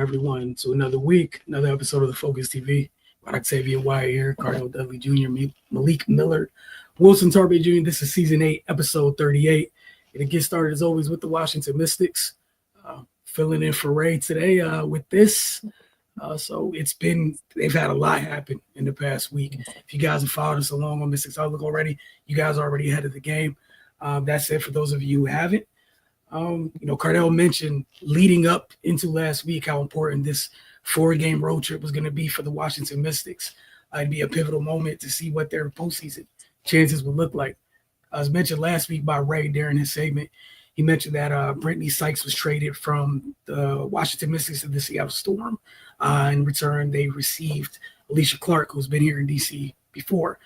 everyone to another week, another episode of the Focus TV. Octavia Wyatt here, Cardell Dudley Jr., Malik Miller, Wilson Tarbay Jr. This is Season 8, Episode 38. And it gets started, as always, with the Washington Mystics. Filling in for Ray today with this. So they've had a lot happen in the past week. If you guys have followed us along on Mystics Outlook already, you guys are already ahead of the game. That's it for those of you who haven't. Cardell mentioned leading up into last week how important this 4-game road trip was going to be for the Washington Mystics. It'd be a pivotal moment to see what their postseason chances would look like. As mentioned last week by Ray during his segment, he mentioned that Brittany Sykes was traded from the Washington Mystics to the Seattle Storm. In return, they received Alicia Clark, who's been here in D.C. before.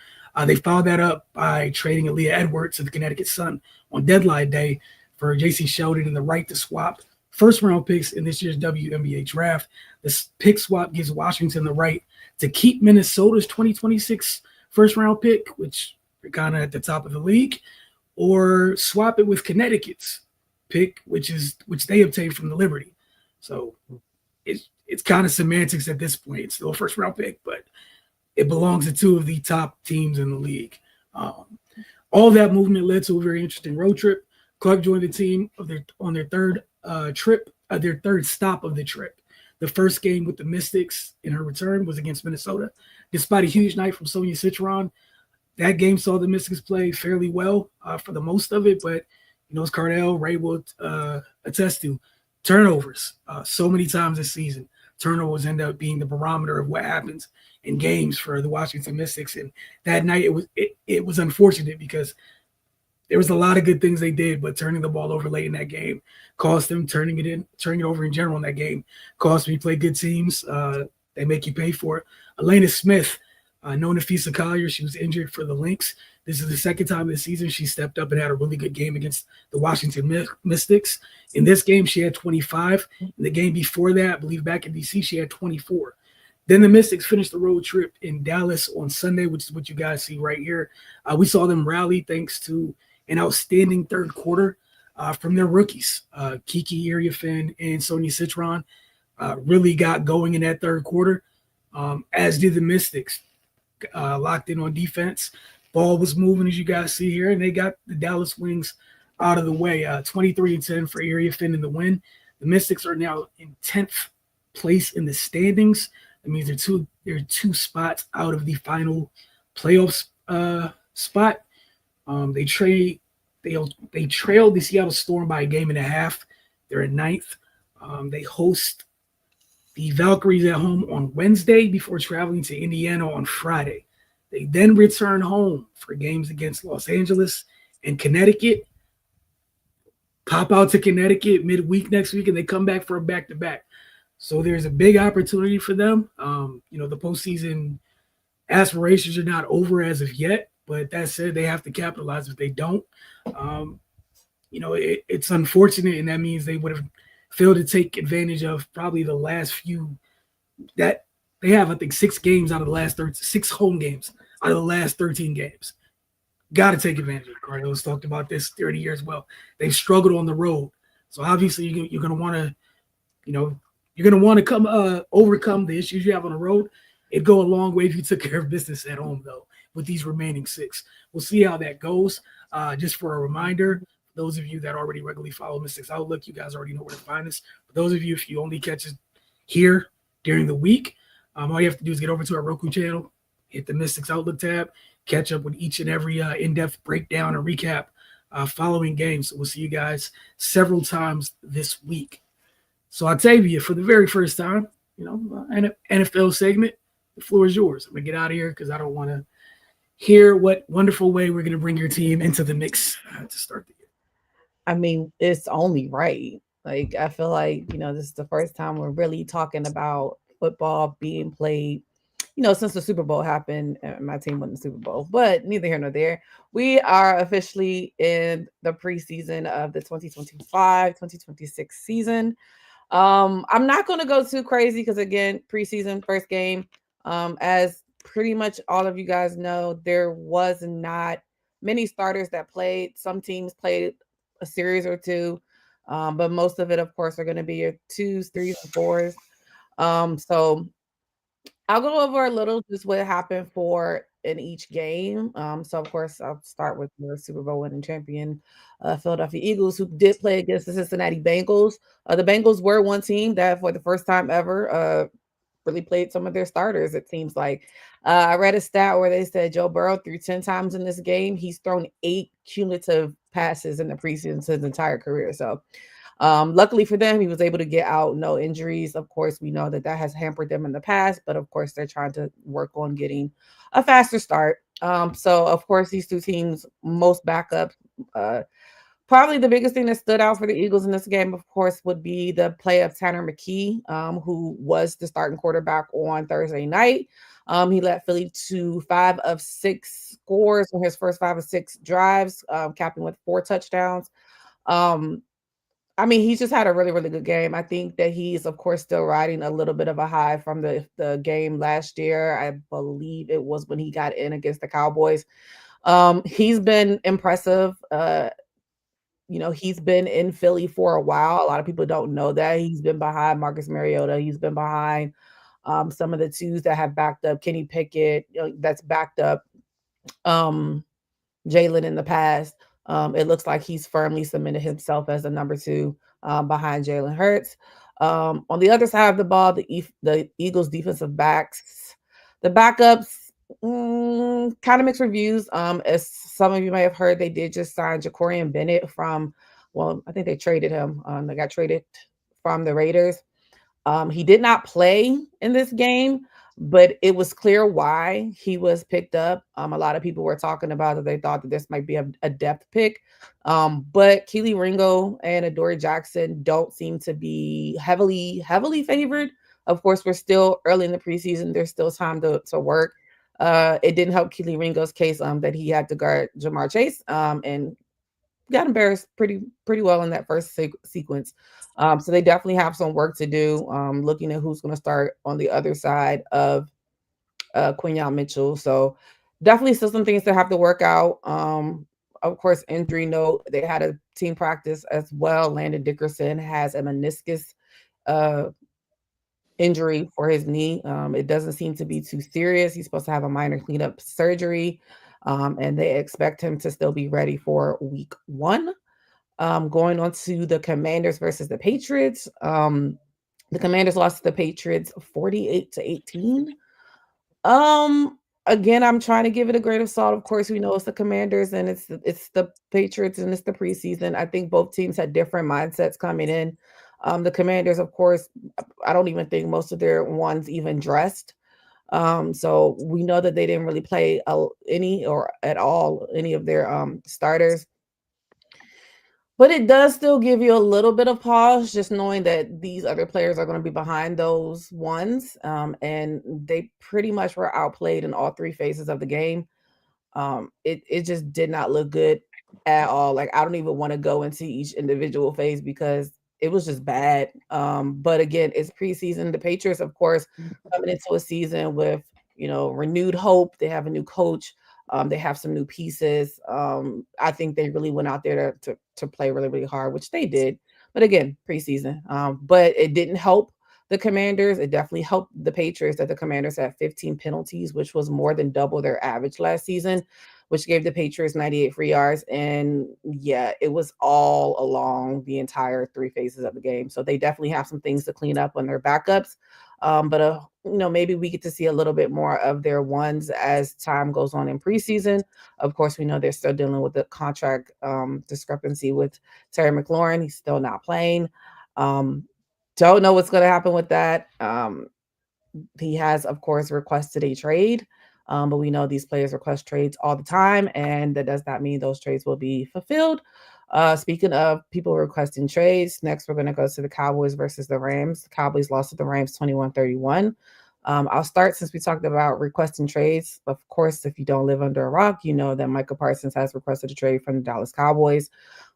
They followed that up by trading Aaliyah Edwards to the Connecticut Sun on deadline day for J.C. Sheldon and the right to swap first-round picks in this year's WNBA draft. This pick swap gives Washington the right to keep Minnesota's 2026 first-round pick, which are kind of at the top of the league, or swap it with Connecticut's pick, which they obtained from the Liberty. So it's kind of semantics at this point. It's still a first-round pick, but it belongs to two of the top teams in the league. All that movement led to a very interesting road trip. Clark joined the team on their third stop of the trip. The first game with the Mystics in her return was against Minnesota. Despite a huge night from Sonia Citron, that game saw the Mystics play fairly well for the most of it. But, as Cardell, Ray will attest to, turnovers so many times this season. Turnovers end up being the barometer of what happens in games for the Washington Mystics. And that night it was unfortunate because there was a lot of good things they did, but turning the ball over late in that game cost them. Turning it over in general in that game cost me. Play good teams. They make you pay for it. Elena Smith, known to Fisa Collier, she was injured for the Lynx. This is the second time this season she stepped up and had a really good game against the Washington Mystics. In this game, she had 25. In the game before that, I believe back in D.C., she had 24. Then the Mystics finished the road trip in Dallas on Sunday, which is what you guys see right here. We saw them rally thanks to an outstanding third quarter from their rookies. Kiki Iriafen and Sonia Citron really got going in that third quarter, as did the Mystics. Locked in on defense. Ball was moving, as you guys see here, and they got the Dallas Wings out of the way. 23-10 for Iriafen in the win. The Mystics are now in 10th place in the standings. That means they're two spots out of the final playoffs spot. They trailed the Seattle Storm by a game and a half. They're in 9th. They host the Valkyries at home on Wednesday before traveling to Indiana on Friday. They then return home for games against Los Angeles and Connecticut. Pop out to Connecticut midweek next week, and they come back for a back-to-back. So there's a big opportunity for them. The postseason aspirations are not over as of yet, but that said, they have to capitalize. If they don't, it's unfortunate, and that means they would have failed to take advantage of probably the last few that they have. I think 6 games out of the last 6 home games out of the last 13 games. Got to take advantage of it. Cardell's talked about this 30 years well. They've struggled on the road, so obviously you're going to want to, you're going to want to overcome the issues you have on the road. It'd go a long way if you took care of business at home, though, with these remaining 6. We'll see how that goes. Just for a reminder, those of you that already regularly follow Mystics Outlook, you guys already know where to find us. For those of you, if you only catch us here during the week, all you have to do is get over to our Roku channel, hit the Mystics Outlook tab, catch up with each and every in-depth breakdown and recap following games. So we'll see you guys several times this week. So Octavia, for the very first time, NFL segment, the floor is yours. I'm going to get out of here because I don't want to hear what wonderful way we're going to bring your team into the mix to start the year. I mean, it's only right. Like, I feel like, this is the first time we're really talking about football being played, since the Super Bowl happened and my team won the Super Bowl. But neither here nor there. We are officially in the preseason of the 2025-2026 season. I'm not going to go too crazy because, again, preseason, first game, as pretty much all of you guys know, there was not many starters that played. Some teams played a series or two, but most of it, of course, are going to be your 2s, 3s, and 4s. So I'll go over a little just what happened for in each game. So of course I'll start with the Super Bowl winning champion, Philadelphia Eagles, who did play against the Cincinnati Bengals. The Bengals were one team that, for the first time ever, really played some of their starters. It seems like I read a stat where they said Joe Burrow threw 10 times in this game. He's thrown 8 cumulative passes in the preseason his entire career. So luckily for them, he was able to get out, no injuries. Of course, we know that that has hampered them in the past, but of course, they're trying to work on getting a faster start. So, of course, these two teams, most backups. Probably the biggest thing that stood out for the Eagles in this game, of course, would be the play of Tanner McKee, who was the starting quarterback on Thursday night. He led Philly to 5 of 6 scores on his first 5 of 6 drives, capping with 4 touchdowns. Um, I mean, he's just had a really, really good game. I think that he's, of course, still riding a little bit of a high from the game last year. I believe it was when he got in against the Cowboys. He's been impressive. He's been in Philly for a while. A lot of people don't know that. He's been behind Marcus Mariota. He's been behind some of the twos that have backed up Kenny Pickett, that's backed up um, Jalen in the past. It looks like he's firmly cemented himself as a number 2 behind Jalen Hurts. On the other side of the ball, the Eagles defensive backs, the backups, kind of mixed reviews. As some of you may have heard, they did just sign Jacorian Bennett I think they traded him. They got traded from the Raiders. He did not play in this game, but it was clear why he was picked up. A lot of people were talking about that they thought that this might be a depth pick. But Keely Ringo and Adoree Jackson don't seem to be heavily favored. Of course, we're still early in the preseason. There's still time to work. It didn't help Keely Ringo's case that he had to guard Jamar Chase and got embarrassed pretty well in that first sequence. So they definitely have some work to do. Looking at who's going to start on the other side of Quinyon Mitchell. So definitely still some things to have to work out. Of course, injury note, they had a team practice as well. Landon Dickerson has a meniscus injury for his knee. It doesn't seem to be too serious. He's supposed to have a minor cleanup surgery, and they expect him to still be ready for week 1. Going on to the Commanders versus the Patriots. The Commanders lost to the Patriots 48-18. Again, I'm trying to give it a grain of salt. Of course, we know it's the Commanders and it's the Patriots and it's the preseason. I think both teams had different mindsets coming in. The Commanders, of course, I don't even think most of their ones even dressed. So we know that they didn't really play any or at all any of their starters. But it does still give you a little bit of pause just knowing that these other players are going to be behind those ones. And they pretty much were outplayed in all 3 phases of the game. It just did not look good at all. Like, I don't even want to go into each individual phase because it was just bad. But again, it's preseason. The Patriots, of course, coming into a season with, renewed hope. They have a new coach. They have some new pieces. I think they really went out there to play really, really hard, which they did. But again, preseason. But it didn't help the Commanders. It definitely helped the Patriots that the Commanders had 15 penalties, which was more than double their average last season, which gave the Patriots 98 free yards. And yeah, it was all along the entire 3 phases of the game. So they definitely have some things to clean up on their backups. But maybe we get to see a little bit more of their ones as time goes on in preseason. Of course, we know they're still dealing with the contract discrepancy with Terry McLaurin. He's still not playing. Don't know what's going to happen with that. He has, of course, requested a trade, but we know these players request trades all the time, and that does not mean those trades will be fulfilled. Speaking of people requesting trades, next we're going to go to the Cowboys versus the Rams. The Cowboys lost to the Rams 21-31. I'll start since we talked about requesting trades. Of course, if you don't live under a rock, you know that Micah Parsons has requested a trade from the Dallas Cowboys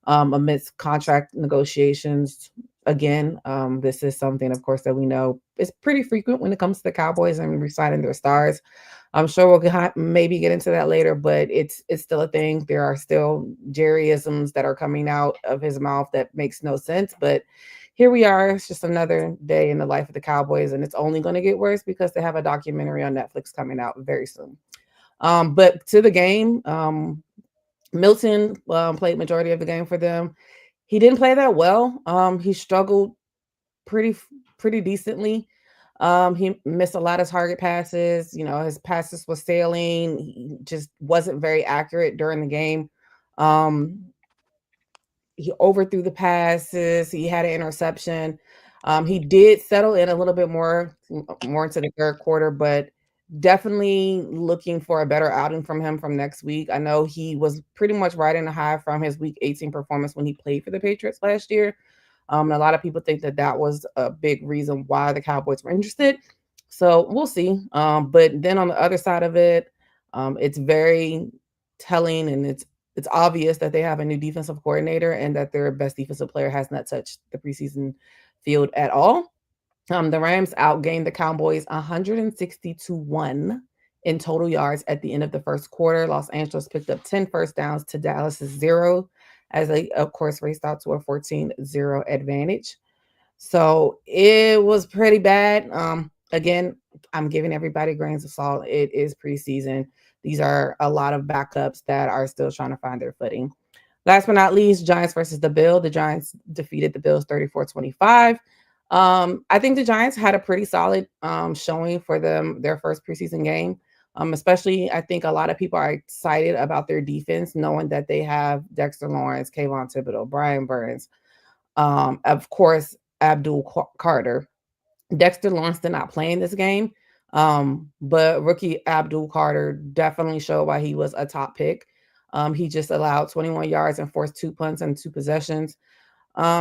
amidst contract negotiations. Again, this is something, of course, that we know is pretty frequent when it comes to the Cowboys and resigning their stars. I'm sure we'll maybe get into that later, but it's still a thing. There are still Jerryisms that are coming out of his mouth that makes no sense, but here we are. It's just another day in the life of the Cowboys, and it's only going to get worse because they have a documentary on Netflix coming out very soon. But to the game, Milton played majority of the game for them. He didn't play that well. He struggled pretty decently. He missed a lot of target passes. His passes was sailing. He just wasn't very accurate during the game. He overthrew the passes. He had an interception. He did settle in a little bit more into the third quarter, but definitely looking for a better outing from him from next week. I know he was pretty much riding the high from his Week 18 performance when he played for the Patriots last year. And a lot of people think that was a big reason why the Cowboys were interested. So we'll see. But then on the other side of it, it's very telling, and it's obvious that they have a new defensive coordinator and that their best defensive player has not touched the preseason field at all. The Rams outgained the Cowboys 160-1 in total yards at the end of the first quarter. Los Angeles picked up 10 first downs to Dallas's 0, as they, of course, raced out to a 14-0 advantage. So it was pretty bad. Again, I'm giving everybody grains of salt. It is preseason. These are a lot of backups that are still trying to find their footing. Last but not least, Giants versus the Bills. The Giants defeated the Bills 34-25. I think the Giants had a pretty solid showing for their first preseason game. Especially, I think a lot of people are excited about their defense, knowing that they have Dexter Lawrence, Kayvon Thibodeaux, Brian Burns, of course, Abdul Carter. Dexter Lawrence did not play in this game, but rookie Abdul Carter definitely showed why he was a top pick. He just allowed 21 yards and forced 2 punts and 2 possessions.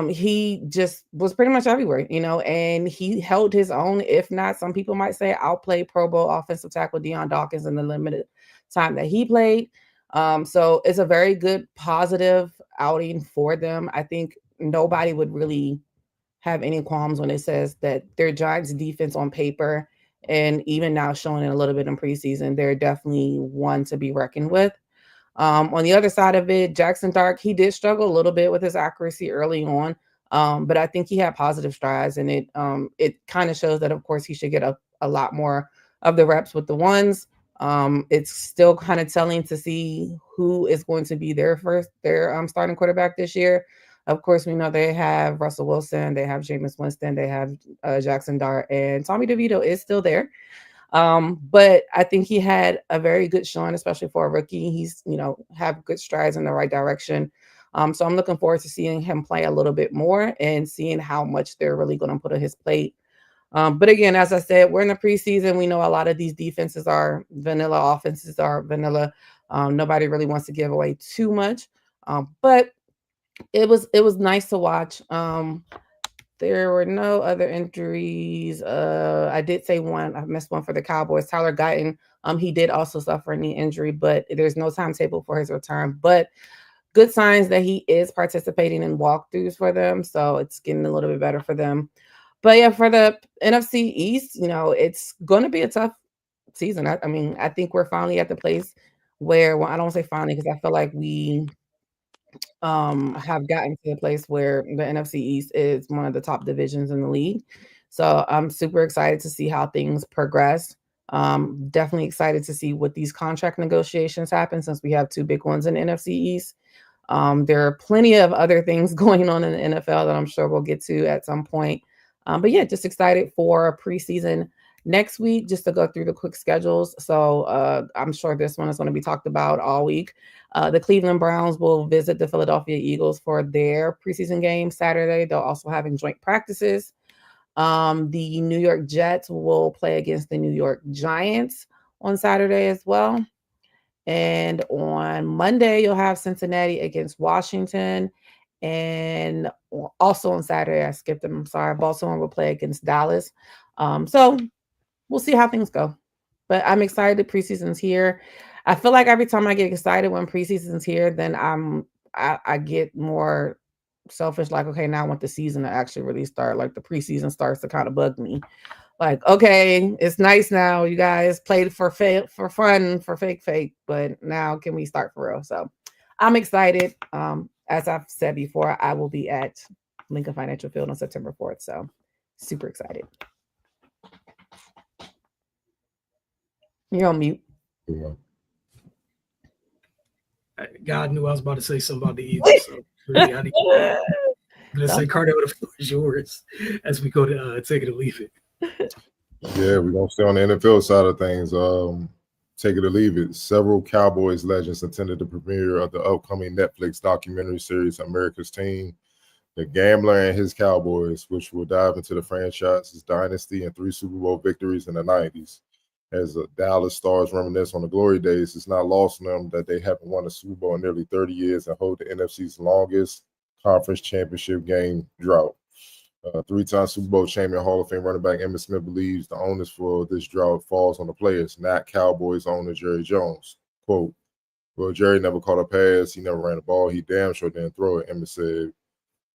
He just was pretty much everywhere, and he held his own. If not, some people might say outplayed Pro Bowl offensive tackle Deion Dawkins in the limited time that he played. So it's a very good positive outing for them. I think nobody would really have any qualms when it says that their Giants defense on paper, and even now showing it a little bit in preseason, they're definitely one to be reckoned with. On the other side of it, Jackson Dart, he did struggle a little bit with his accuracy early on, but I think he had positive strides, and it kind of shows that, of course, he should get a lot more of the reps with the ones. It's still kind of telling to see who is going to be their starting quarterback this year. Of course, we know they have Russell Wilson, they have Jameis Winston, they have Jackson Dart, and Tommy DeVito is still there. But I think he had a very good showing, especially for a rookie. He's, have good strides in the right direction. So I'm looking forward to seeing him play a little bit more and seeing how much they're really going to put on his plate. But again, as I said, we're in the preseason. We know a lot of these defenses are vanilla, offenses are vanilla. Nobody really wants to give away too much. But it was nice to watch. There were no other injuries. I did say one. I missed one for the Cowboys. Tyler Guyton, he did also suffer a knee injury, but there's no timetable for his return. But good signs that he is participating in walkthroughs for them, so it's getting a little bit better for them. But yeah, for the NFC East, it's going to be a tough season. I think we're finally at the place where, well, I don't say finally because I feel like we have gotten to a place where the NFC East is one of the top divisions in the league. So I'm super excited to see how things progress. Definitely excited to see what these contract negotiations happen, since we have 2 big ones in the NFC East. There are plenty of other things going on in the NFL that I'm sure we'll get to at some point. But yeah, just excited for preseason next week, just to go through the quick schedules. So I'm sure this one is going to be talked about all week. The Cleveland Browns will visit the Philadelphia Eagles for their preseason game Saturday. They'll also have joint practices. The New York Jets will play against the New York Giants on Saturday as well. And on Monday, you'll have Cincinnati against Washington. And also on Saturday, I skipped them. I'm sorry. Baltimore will play against Dallas. So we'll see how things go. But I'm excited. Preseason's here. I feel like every time I get excited when preseason's here, then I get more selfish. Like, okay, now I want the season to actually really start. Like the preseason starts to kind of bug me. Like, okay, it's nice now. You guys played for fun, for fake, but now can we start for real? So I'm excited. As I've said before, I will be at Lincoln Financial Field on September 4th. So super excited. You're on mute. Yeah. God knew I was about to say something about the Eagles. So really, I'm going to say, Cardell, the floor is yours as we go to take it or leave it. Yeah, we're going to stay on the NFL side of things. Take it or leave it. Several Cowboys legends attended the premiere of the upcoming Netflix documentary series, America's Team, The Gambler and His Cowboys, which will dive into the franchise's dynasty and 3 Super Bowl victories in the 90s. As Dallas Stars reminisce on the glory days, it's not lost on them that they haven't won a Super Bowl in nearly 30 years and hold the NFC's longest conference championship game drought. 3-time Super Bowl champion Hall of Fame running back Emmitt Smith believes the onus for this drought falls on the players, not Cowboys owner Jerry Jones. Quote, well, Jerry never caught a pass. He never ran the ball. He damn sure didn't throw it, Emmitt said,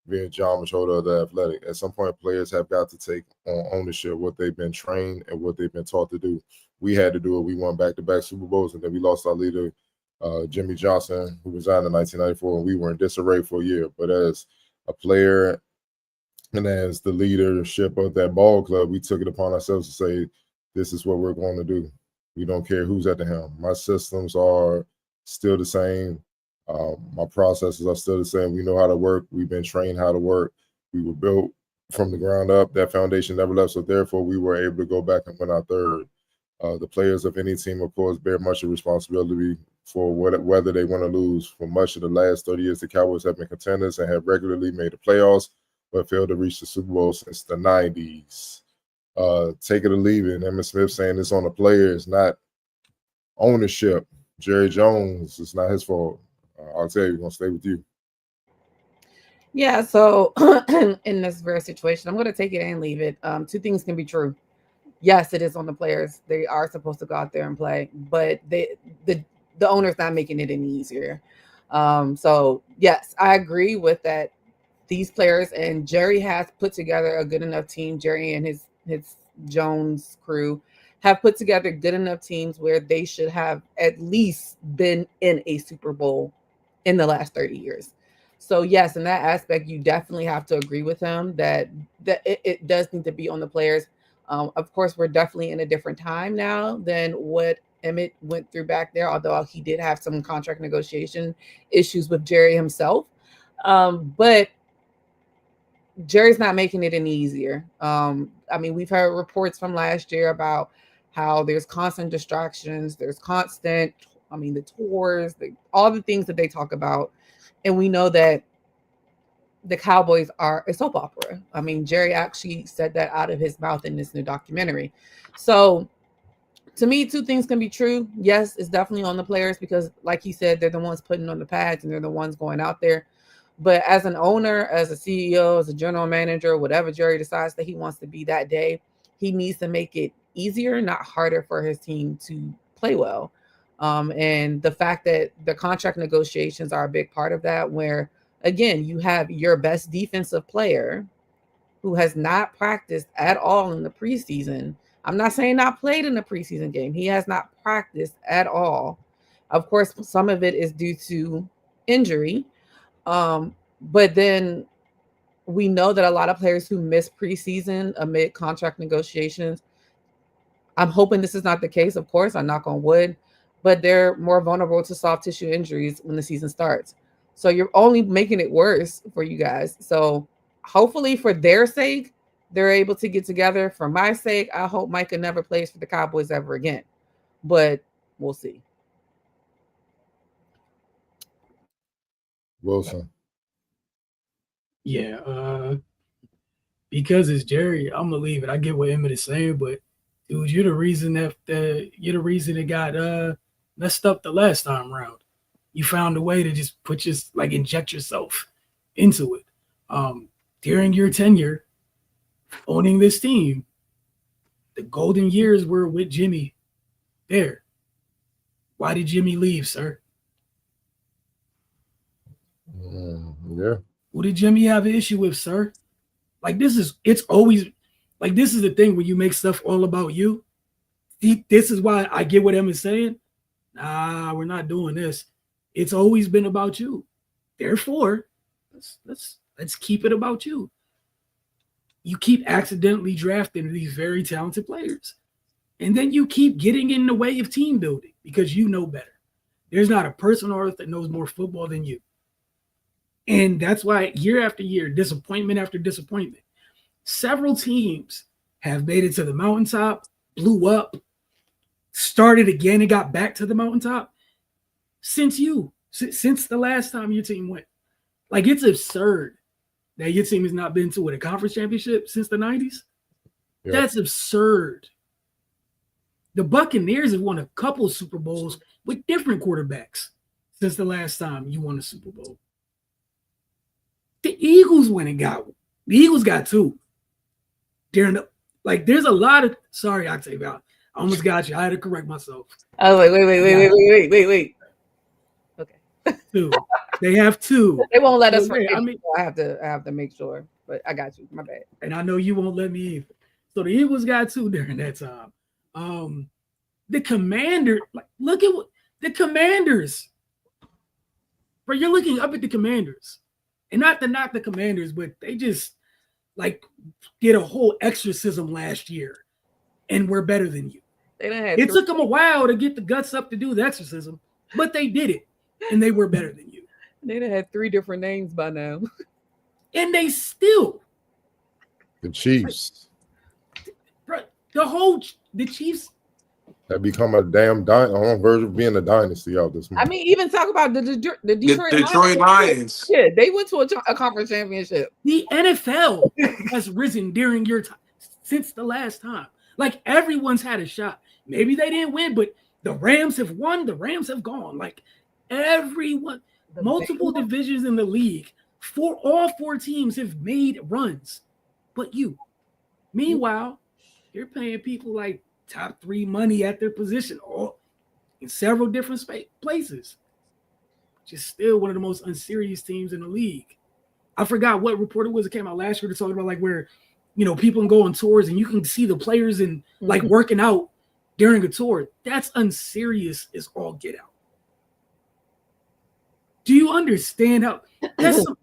being John Machota of the Athletic. At some point, players have got to take on ownership what they've been trained and what they've been taught to do. We had to do it. We won back-to-back Super Bowls, and then we lost our leader, Jimmy Johnson, who resigned in 1994, and we were in disarray for a year. But as a player and as the leadership of that ball club, we took it upon ourselves to say, this is what we're going to do. We don't care who's at the helm. My systems are still the same. My processes are still the same. We know how to work. We've been trained how to work. We were built from the ground up. That foundation never left. So therefore, we were able to go back and win our third. The players of any team, of course, bear much of responsibility for whether they win or lose. For much of the last 30 years, the Cowboys have been contenders and have regularly made the playoffs, but failed to reach the Super Bowl since the 90s. Take it or leave it. Emmitt Smith saying it's on the players, not ownership. Jerry Jones, it's not his fault. I'll tell you, we're going to stay with you. Yeah, so in this very situation, I'm going to take it and leave it. 2 things can be true. Yes, it is on the players. They are supposed to go out there and play, but the owner's not making it any easier. So, yes, I agree with that. These players, and Jerry has put together a good enough team. Jerry and his Jones crew have put together good enough teams where they should have at least been in a Super Bowl in the last 30 years. So yes, in that aspect, you definitely have to agree with him that it does need to be on the players. Of course, we're definitely in a different time now than what Emmitt went through back there, although he did have some contract negotiation issues with Jerry himself. But Jerry's not making it any easier. I mean, we've heard reports from last year about how there's constant distractions, there's constant, the tours, all the things that they talk about. And we know that the Cowboys are a soap opera. I mean, Jerry actually said that out of his mouth in this new documentary. So to me, 2 things can be true. Yes, it's definitely on the players because, like he said, they're the ones putting on the pads and they're the ones going out there. But as an owner, as a CEO, as a general manager, whatever Jerry decides that he wants to be that day, he needs to make it easier, not harder for his team to play well. And the fact that the contract negotiations are a big part of that, where, again, you have your best defensive player who has not practiced at all in the preseason. I'm not saying not played in the preseason game. He has not practiced at all. Of course, some of it is due to injury. But then we know that a lot of players who miss preseason amid contract negotiations, I'm hoping this is not the case, of course, I knock on wood, but they're more vulnerable to soft tissue injuries when the season starts. So you're only making it worse for you guys. So hopefully for their sake, they're able to get together. For my sake, I hope Micah never plays for the Cowboys ever again, but we'll see. Wilson. Yeah, because it's Jerry, I'm gonna leave it. I get what Emmitt is saying, but dude, you're the reason you're the reason it got messed up the last time around. You found a way to just inject yourself into it. During your tenure owning this team, the golden years were with Jimmy there. Why did Jimmy leave, sir? Yeah. Who did Jimmy have an issue with, sir? It's always this is the thing when you make stuff all about you. This is why I get what Emma's saying. Nah, we're not doing this. It's always been about you. Therefore, let's Let's keep it about you. You keep accidentally drafting these very talented players. And then you keep getting in the way of team building because you know better. There's not a person on earth that knows more football than you. And that's why year after year, disappointment after disappointment, several teams have made it to the mountaintop, blew up, started again and got back to the mountaintop since the last time your team went. Like, it's absurd that your team has not been to a conference championship since the 90s. Yep. That's absurd. The Buccaneers have won a couple of Super Bowls with different quarterbacks since the last time you won a Super Bowl. The Eagles went and got one. The Eagles got two. There's a lot of – sorry, Octavia. I almost got you. I had to correct myself. I was like, wait. Okay. Two. They have two. They won't let us So, forget. I mean- I have to make sure. But I got you. My bad. And I know you won't let me either. So the Eagles got two during that time. The Commander, look at what the Commanders. Bro, you're looking up at the Commanders. And not to knock the Commanders, but they just did a whole exorcism last year. And we're better than you. They done had It took them a while to get the guts up to do the exorcism, but they did it. And they were better than you. They done had 3 different names by now. And they still, The Chiefs bro, the Chiefs. have become a damn on verge of being a dynasty out this month. I mean, even talk about the Detroit Lions. Yeah, they went to a conference championship. The NFL has risen during your time since the last time. Like, everyone's had a shot. Maybe they didn't win, but the Rams have won. The Rams have gone. Like, everyone, multiple divisions in the league, all 4 teams have made runs. But you, meanwhile, you're paying people like top 3 money at their position, all in several different places. Just still one of the most unserious teams in the league. I forgot what report it was that came out last year to talk about where, people can go on tours and you can see the players and working out during a tour. That's unserious as all get out. Do you understand how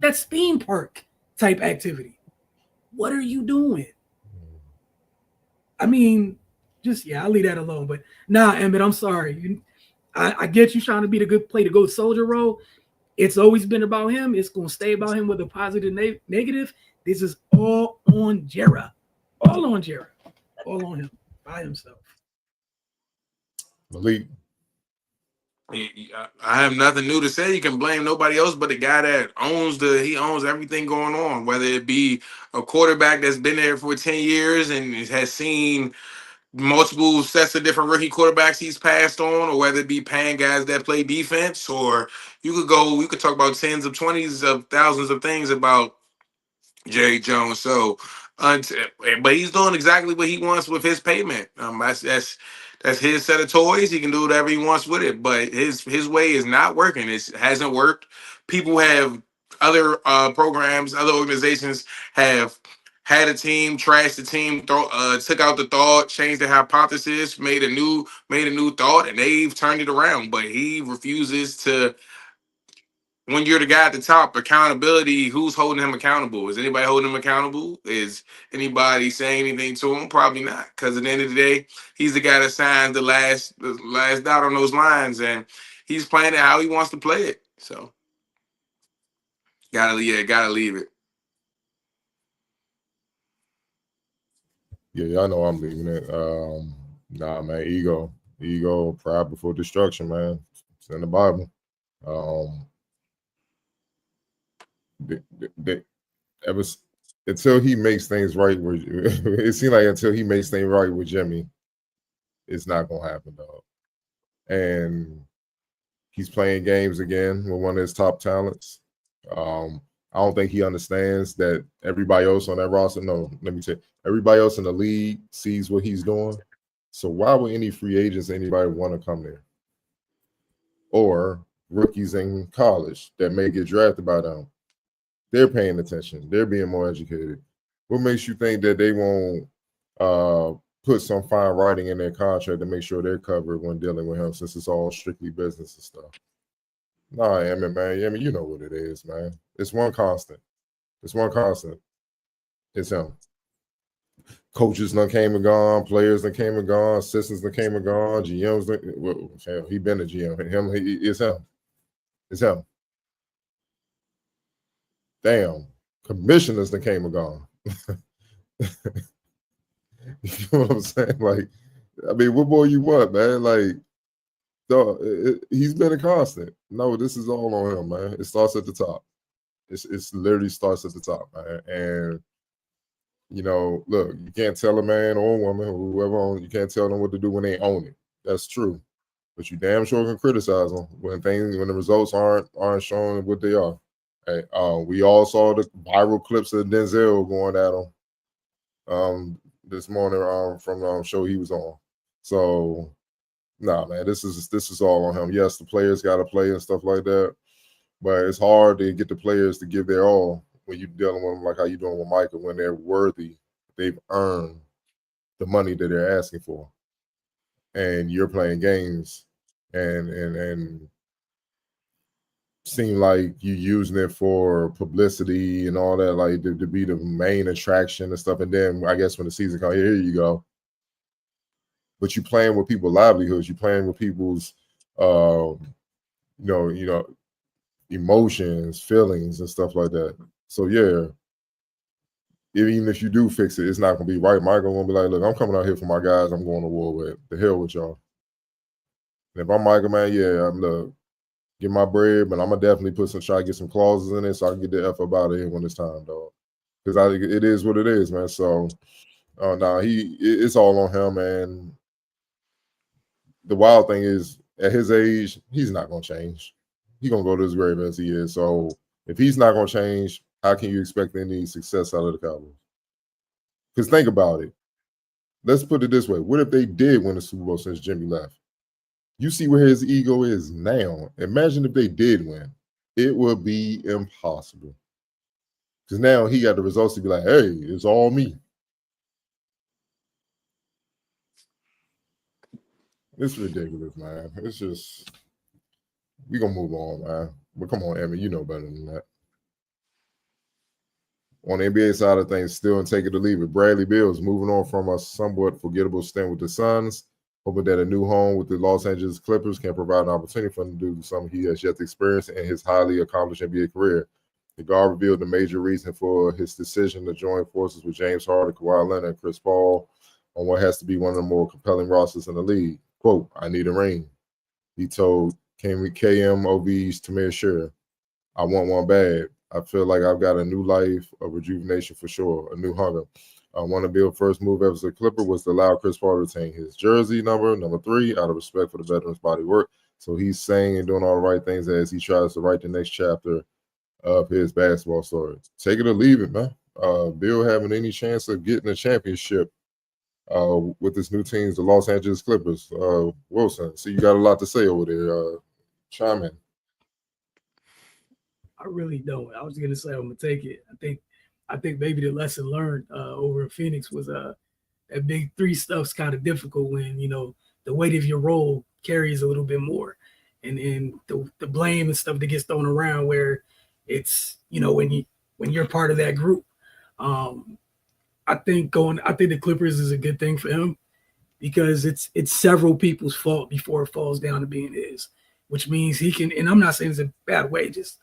that's theme park type activity? What are you doing? I mean, I'll leave that alone. But nah, Emmett, I'm sorry. I get you trying to be the good play to go soldier role. It's always been about him. It's going to stay about him with a positive negative. This is all on Jera. All on Jera. All on him by himself. Malik. I have nothing new to say. You can blame nobody else but the guy that owns everything going on, whether it be a quarterback that's been there for 10 years and has seen multiple sets of different rookie quarterbacks he's passed on, or whether it be paying guys that play defense, or you could talk about tens of 20s of thousands of things about Jerry Jones. So, but he's doing exactly what he wants with his payment. That's his set of toys. He can do whatever he wants with it. But his way is not working. It hasn't worked. People have other programs, other organizations have had a team, trashed the team, took out the thought, changed the hypothesis, made a new thought, and they've turned it around. But he refuses to. When you're the guy at the top, accountability, who's holding him accountable? Is anybody holding him accountable? Is anybody saying anything to him? Probably not. Because at the end of the day, he's the guy that signed the last dot on those lines, and he's playing it how he wants to play it. So, gotta leave it. Yeah, I know I'm leaving it. Nah, man, ego, pride before destruction, man. It's in the Bible. Until he makes things right with it seems like until he makes things right with Jimmy, it's not gonna happen, dog. And he's playing games again with one of his top talents. I don't think he understands that everybody else on that roster. No, let me tell you, everybody else in the league sees what he's doing. So why would any free agents, anybody want to come there? Or rookies in college that may get drafted by them. They're paying attention. They're being more educated. What makes you think that they won't put some fine writing in their contract to make sure they're covered when dealing with him, since it's all strictly business and stuff? Nah, Emmett, man. You know what it is, man. It's one constant. It's one constant. It's him. Coaches done came and gone, players done came and gone, assistants done came and gone, GMs done, well, hell, he been a GM. It's him. It's him. Damn. Commissioners done came and gone. You know what I'm saying? Like, I mean, what more you want, man? Like, dog, he's been a constant. No, this is all on him, man. It starts at the top. It's literally starts at the top, man. And you know, look, you can't tell a man or a woman or whoever you can't tell them what to do when they own it. That's true. But you damn sure can criticize them when the results aren't showing what they are. Hey, we all saw the viral clips of Denzel going at him this morning from the show he was on. So nah, man, this is all on him. Yes, the players got to play and stuff like that, but it's hard to get the players to give their all when you're dealing with them like how you're doing with Micah, when they're worthy, they've earned the money that they're asking for, and you're playing games and seem like you using it for publicity and all that, like to be the main attraction and stuff. And then I guess when the season comes, here you go. But you playing with people's livelihoods, you playing with people's, you know, emotions, feelings, and stuff like that. So yeah, even if you do fix it, it's not gonna be right. Michael gonna be like, look, I'm coming out here for my guys. I'm going to war with. The hell with y'all. And if I'm Michael, man, yeah, I'm the get my bread, but I'm gonna definitely try to get some clauses in it so I can get the F up out of here when it's time, dog. Because it is what it is, man. So it's all on him, man. The wild thing is, at his age, he's not gonna change. He's gonna go to his grave as he is. So if he's not gonna change, how can you expect any success out of the Cowboys? Because think about it. Let's put it this way. What if they did win the Super Bowl since Jimmy left? You see where his ego is now. Imagine if they did win. It would be impossible. Because now he got the results to be like, hey, it's all me. It's ridiculous, man. It's just, we're going to move on, man. But come on, Emmy, you know better than that. On the NBA side of things, still and take it or leave it. Bradley Beal is moving on from a somewhat forgettable stint with the Suns, hoping that a new home with the Los Angeles Clippers can provide an opportunity for him to do something he has yet to experience in his highly accomplished NBA career. The guard revealed the major reason for his decision to join forces with James Harden, Kawhi Leonard, and Chris Paul on what has to be one of the more compelling rosters in the league. Quote, I need a ring. He told KMOV's Tamir Sher, I want one bad. I feel like I've got a new life of rejuvenation for sure, a new hunger. One of Bill's first move as a Clipper was to allow Chris Paul to retain his jersey number 3, out of respect for the veteran's body work. So he's saying and doing all the right things as he tries to write the next chapter of his basketball story. Take it or leave it, man. Bill having any chance of getting a championship with this new team, the Los Angeles Clippers. Wilson, so you got a lot to say over there. Chime in. I really don't. I was gonna say I'm gonna take it. I think maybe the lesson learned over in Phoenix was that big three stuff's kind of difficult when, you know, the weight of your role carries a little bit more, and the blame and stuff that gets thrown around where it's, you know, when you're part of that group. I think the Clippers is a good thing for him because it's several people's fault before it falls down to being his, which means he can, and I'm not saying it's a bad way, just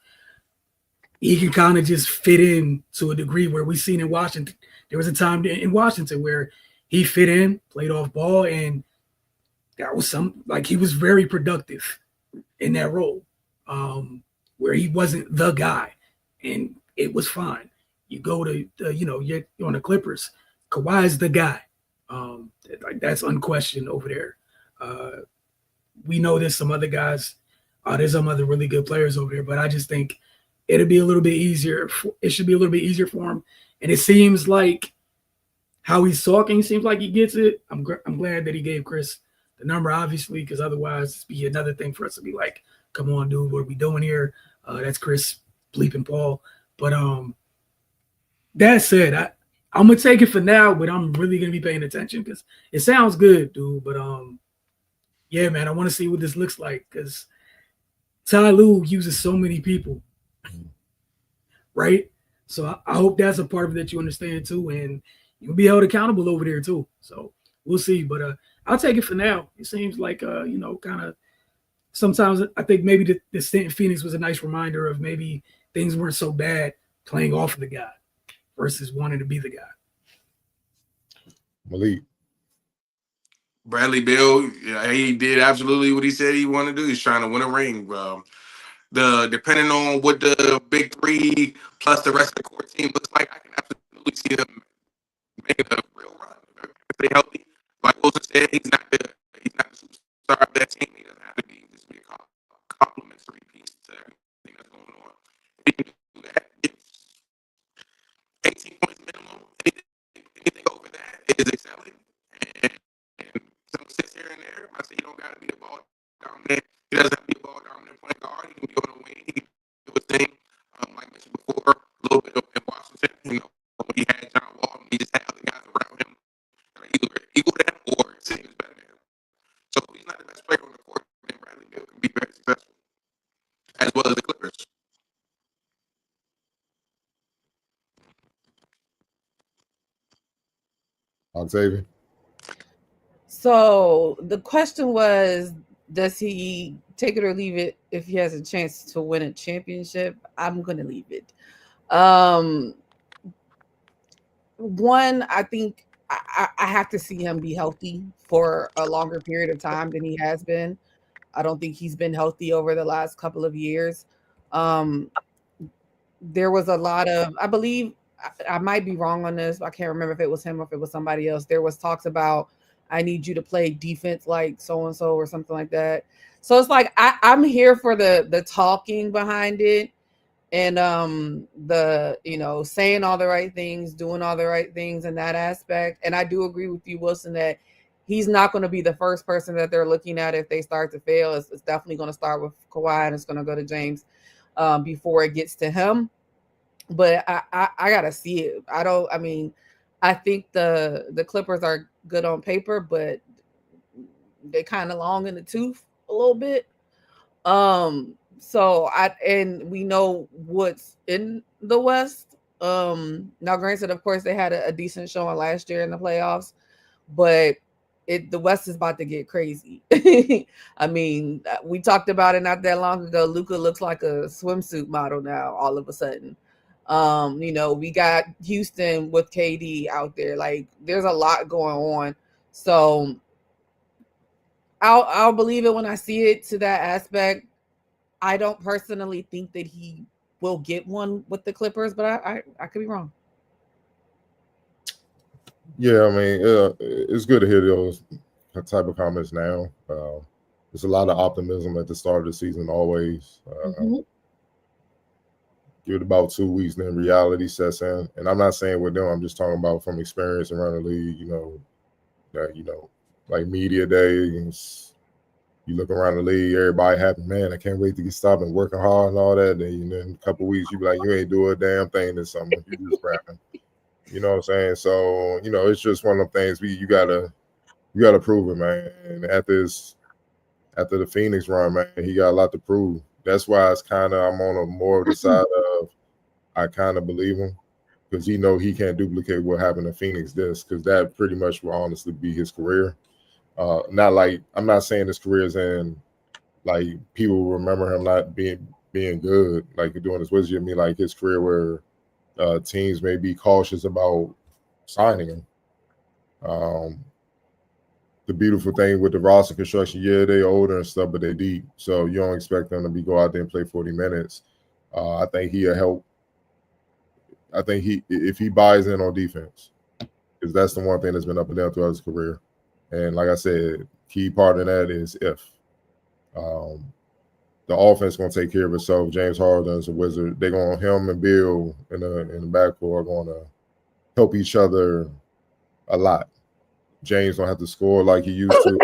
he can kind of just fit in to a degree where we've seen in Washington. There was a time in Washington where he fit in, played off ball, and that was he was very productive in that role, where he wasn't the guy, and it was fine. You go to, you're on the Clippers, Kawhi's the guy. That's unquestioned over there. We know there's some other guys. There's some other really good players over there, but I just think it'll be a little bit easier. It should be a little bit easier for him. And it seems like how he's talking seems like he gets it. I'm glad that he gave Chris the number, obviously, because otherwise it'd be another thing for us to be like, come on, dude, what are we doing here? That's Chris bleeping Paul. But that said, I'm going to take it for now, but I'm really going to be paying attention because it sounds good, dude. But yeah, man, I want to see what this looks like because Ty Lue uses so many people, right? So I hope that's a part of it that you understand too, and you'll be held accountable over there too. So we'll see. But I'll take it for now. It seems like kind of sometimes I think maybe the stint in Phoenix was a nice reminder of maybe things weren't so bad playing off of the guy versus wanting to be the guy. Malik. Bradley Beal, he did absolutely what he said he wanted to do. He's trying to win a ring. Depending on what the big three plus the rest of the core team looks like, I can absolutely see them making a real run if they healthy. Like Wilson said, he's not the superstar of that team. He doesn't have to be just be a complimentary piece to everything that's going on. If he can do that, it's 18 points minimum. Anything over that is excelling. And some sits here and there. I say he don't got to be a ball dominant. He doesn't have to be a ball dominant point guard. He can be on the wing. He can do his thing. Like I mentioned before, a little bit in Washington. When he had John Wall, he just had other guys around him that are either equal to him or same as better than him. So if he's not the best player on the court, then Bradley Beal can be very successful, as well as the Clippers. Octavian. So the question was, does he take it or leave it if he has a chance to win a championship? I'm going to leave it. One, I think I have to see him be healthy for a longer period of time than he has been. I don't think he's been healthy over the last couple of years. There was a lot of, I believe, I might be wrong on this. I can't remember if it was him or if it was somebody else. There was talks about, I need you to play defense like so-and-so or something like that. So it's like, I'm here for the talking behind it and the, saying all the right things, doing all the right things in that aspect. And I do agree with you, Wilson, that he's not going to be the first person that they're looking at if they start to fail. It's definitely going to start with Kawhi and it's going to go to James before it gets to him. But I gotta see it. I think the Clippers are good on paper, but they kind of long in the tooth a little bit. So we know what's in the West. Now granted, of course, they had a decent showing last year in the playoffs, but the West is about to get crazy. I mean, we talked about it not that long ago. Luka looks like a swimsuit model now, all of a sudden. We got Houston with KD out there. Like, there's a lot going on. So I'll believe it when I see it to that aspect. I don't personally think that he will get one with the Clippers, but I could be wrong. Yeah, I mean, it's good to hear those type of comments now. There's a lot of optimism at the start of the season always. Give it about 2 weeks, then reality sets in. And I'm not saying with them, I'm just talking about from experience around the league, like media days. You look around the league, everybody happy, man, I can't wait to get stopped and working hard and all that. Then in a couple of weeks, you be like, you ain't doing a damn thing this summer. You just rapping. You know what I'm saying? So, it's just one of them things you gotta prove it, man. And after the Phoenix run, man, he got a lot to prove. That's why I'm on a more of the side of I kind of believe him, because he can't duplicate what happened in Phoenix because that pretty much will honestly be his career. Not like, I'm not saying his career is in like people will remember him not being good, like doing this with you. I mean, like his career where teams may be cautious about signing him. The beautiful thing with the roster construction, yeah, they older and stuff, but they deep. So you don't expect them to go out there and play 40 minutes. I think he'll help. I think if he buys in on defense, because that's the one thing that's been up and down throughout his career. And like I said, key part of that is if the offense going to take care of itself. James Harden's a wizard. They're going to him and Bill in the backcourt are going to help each other a lot. James don't have to score like he used to.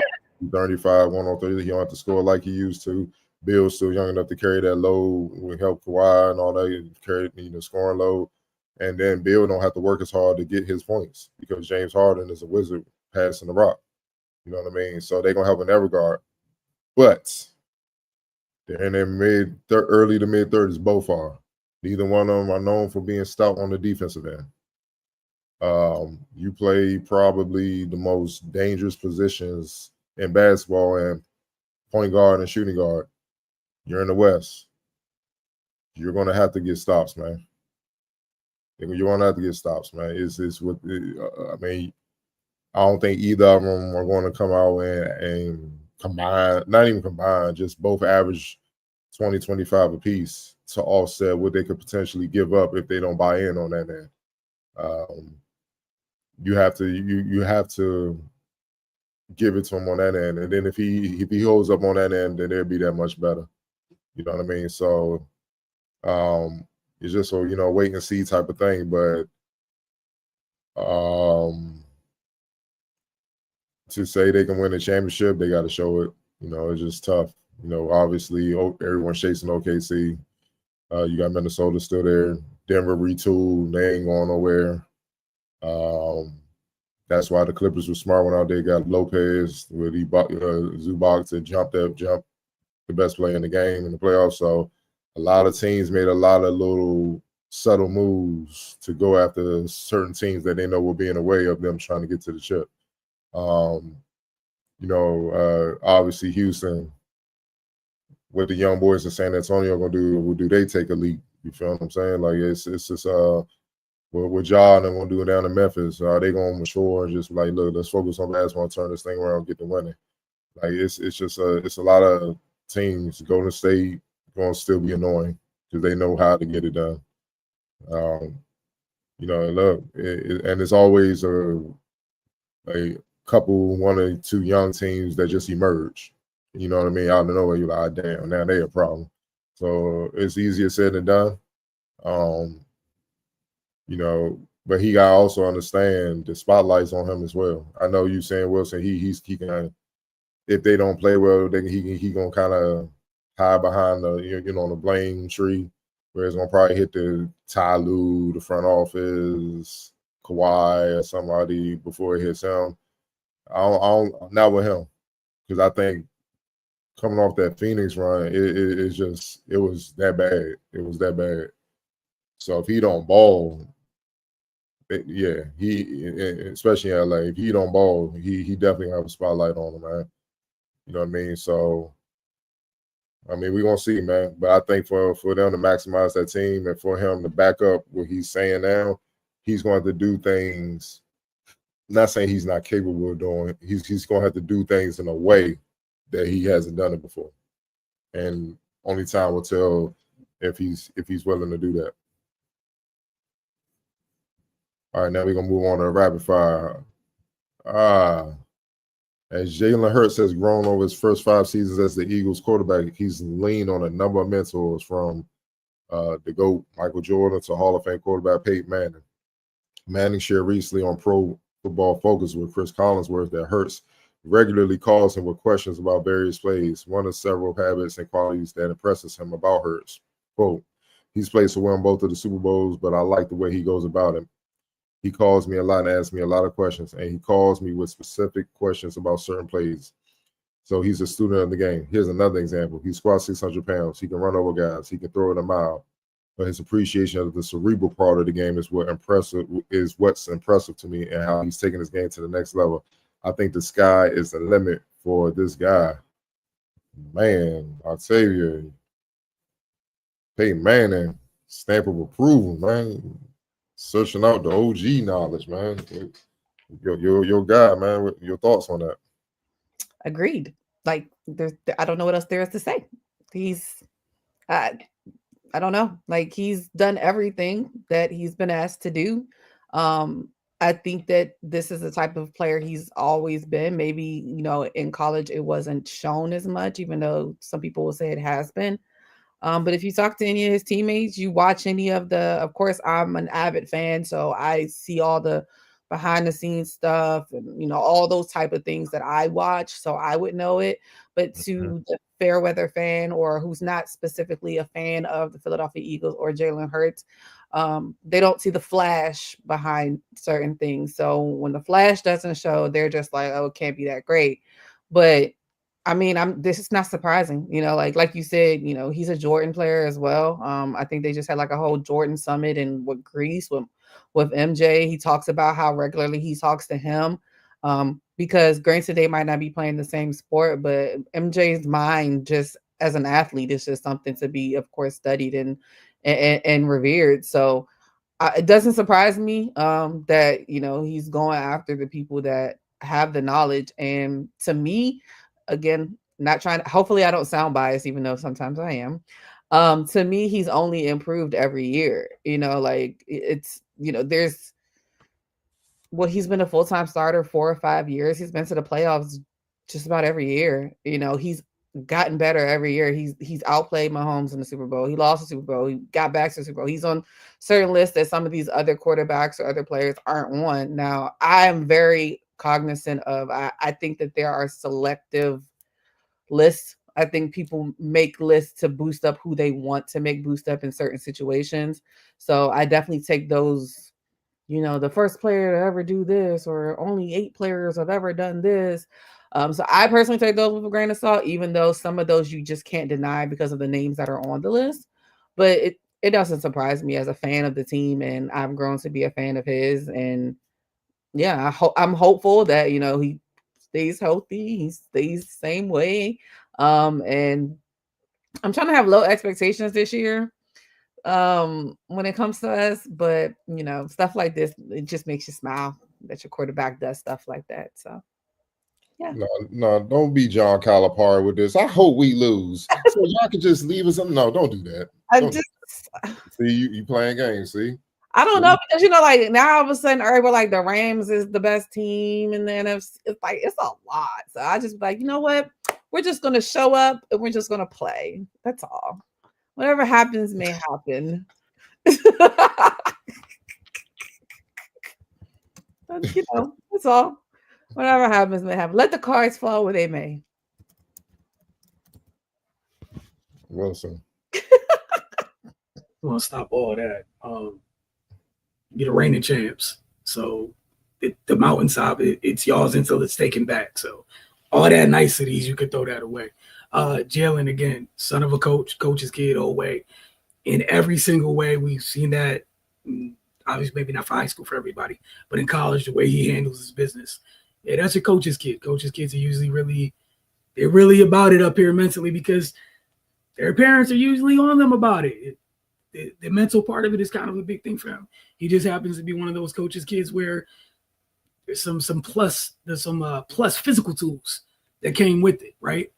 35, 103. He don't have to score like he used to. Bill's still young enough to carry that load. We help Kawhi and all that, carry scoring load. And then Bill don't have to work as hard to get his points because James Harden is a wizard passing the rock. You know what I mean? So they're gonna help in that regard. But they're in their early to mid 30s, both are. Neither one of them are known for being stout on the defensive end. You play probably the most dangerous positions in basketball, and point guard and shooting guard. You're in the West. You're going to have to get stops, man. You're going to have to get stops, man. It's what I mean. I don't think either of them are going to come out and combine, not even combine, just both average 20, 25 apiece to offset what they could potentially give up if they don't buy in on that end. You have to give it to him on that end, and then if he holds up on that end, then it'll be that much better. You know what I mean? So it's just a wait and see type of thing. But to say they can win a championship, they got to show it. It's just tough. Obviously everyone's chasing OKC. You got Minnesota still there. Denver retooled. They ain't going nowhere. That's why the Clippers were smart when out there got Lopez with Zubac to jump the best player in the game in the playoffs. So a lot of teams made a lot of little subtle moves to go after certain teams that they know will be in the way of them trying to get to the chip. Obviously Houston, what the young boys in San Antonio gonna do? Do they take a leap? You feel what I'm saying? Like it's just what Ja and them gonna do down in Memphis? Are they gonna mature and just like, look, let's focus on basketball, turn this thing around, get the winning? Like it's just it's a lot of teams. Golden State gonna still be annoying because they know how to get it done. Look, and it's always a couple, one or two young teams that just emerge. You know what I mean? Out of nowhere, you're like, damn, now they a problem. So it's easier said than done. But he got to also understand the spotlight's on him as well. I know you saying Wilson, he can, if they don't play well, then he gonna kind of hide behind the blame tree, where it's gonna probably hit the Ty Lue, the front office, Kawhi, or somebody before it hits him. I don't not with him, because I think coming off that Phoenix run, it was that bad. It was that bad. So if he don't ball, he especially in LA, if he don't ball, he definitely have a spotlight on him, man. You know what I mean? So I mean, we're gonna see, man. But I think for them to maximize that team and for him to back up what he's saying now, he's going to have to do things. Not saying he's not capable of doing. He's going to have to do things in a way that he hasn't done it before, and only time will tell if he's willing to do that. All right, now we're gonna move on to rapid fire. As Jalen Hurts has grown over his first 5 seasons as the Eagles quarterback, he's leaned on a number of mentors, from the GOAT Michael Jordan to Hall of Fame quarterback Peyton Manning. Manning shared recently on Pro Football Focus with Chris Collinsworth that Hurts regularly calls him with questions about various plays. One of several habits and qualities that impresses him about Hurts. Quote, he's played so well in both of the Super Bowls, but I like the way he goes about it. He calls me a lot and asks me a lot of questions, and he calls me with specific questions about certain plays. So he's a student of the game. Here's another example. He squats 600 pounds. He can run over guys. He can throw it a mile. But his appreciation of the cerebral part of the game is what's impressive to me, and how he's taking his game to the next level. I think the sky is the limit for this guy. Man, Octavia, Peyton Manning, stamp of approval, man. Searching out the OG knowledge, man. Your guy, man. Your thoughts on that? Agreed. Like, I don't know what else there is to say. He's, I don't know. Like, he's done everything that he's been asked to do. I think that this is the type of player he's always been. Maybe, in college it wasn't shown as much, even though some people will say it has been. But if you talk to any of his teammates, you watch any of of course, I'm an avid fan, so I see all the behind the scenes stuff and, all those type of things that I watch. So I would know it. But to the fair weather fan, or who's not specifically a fan of the Philadelphia Eagles or Jalen Hurts, they don't see the flash behind certain things. So when the flash doesn't show, they're just like, oh, it can't be that great. But I mean, this is not surprising, like you said, he's a Jordan player as well. I think they just had like a whole Jordan summit with Greece with MJ. He talks about how regularly he talks to him. Because granted, they might not be playing the same sport, but MJ's mind just as an athlete is just something to be, of course, studied and revered. So it doesn't surprise me that he's going after the people that have the knowledge. And to me, again, not trying to, hopefully I don't sound biased, even though sometimes I am. To me, he's only improved every year. There's he's been a full-time starter 4 or 5 years. He's been to the playoffs just about every year. He's gotten better every year. He's outplayed Mahomes in the Super Bowl. He lost the Super Bowl. He got back to the Super Bowl. He's on certain lists that some of these other quarterbacks or other players aren't on. Now, I am very cognizant of, I think that there are selective lists. I think people make lists to boost up who they want to make boost up in certain situations. So I definitely take those, the first player to ever do this, or only 8 players have ever done this. So I personally take those with a grain of salt, even though some of those you just can't deny because of the names that are on the list. But it doesn't surprise me as a fan of the team, and I've grown to be a fan of his. And yeah, I'm hopeful that, he stays healthy, he stays the same way. And I'm trying to have low expectations this year when it comes to us, but stuff like this, it just makes you smile that your quarterback does stuff like that. So yeah. No, don't be John Calipari with this. I hope we lose. So y'all can just leave us. No, don't do that. See, you playing games, see? I don't know, because like now all of a sudden everybody like the Rams is the best team, and then it's like it's a lot. So I just like, you know what? We're just gonna show up and we're just gonna play. That's all. Whatever happens may happen. That's all. Whatever happens may happen. Let the cards fall where they may. Wilson. We'll stop all that. You're the reigning champs. So the mountainside, it's y'all's until it's taken back. So all that niceties, you could throw that away. Jalen, again, son of a coach's kid, old way. In every single way, we've seen that. Obviously, maybe not for high school for everybody, but in college, the way he handles his business. Yeah, that's a coach's kid. Coach's kids are usually they're really about it up here mentally because their parents are usually on them about it. The mental part of it is kind of a big thing for him. He just happens to be one of those coaches' kids where there's some plus physical tools that came with it, right?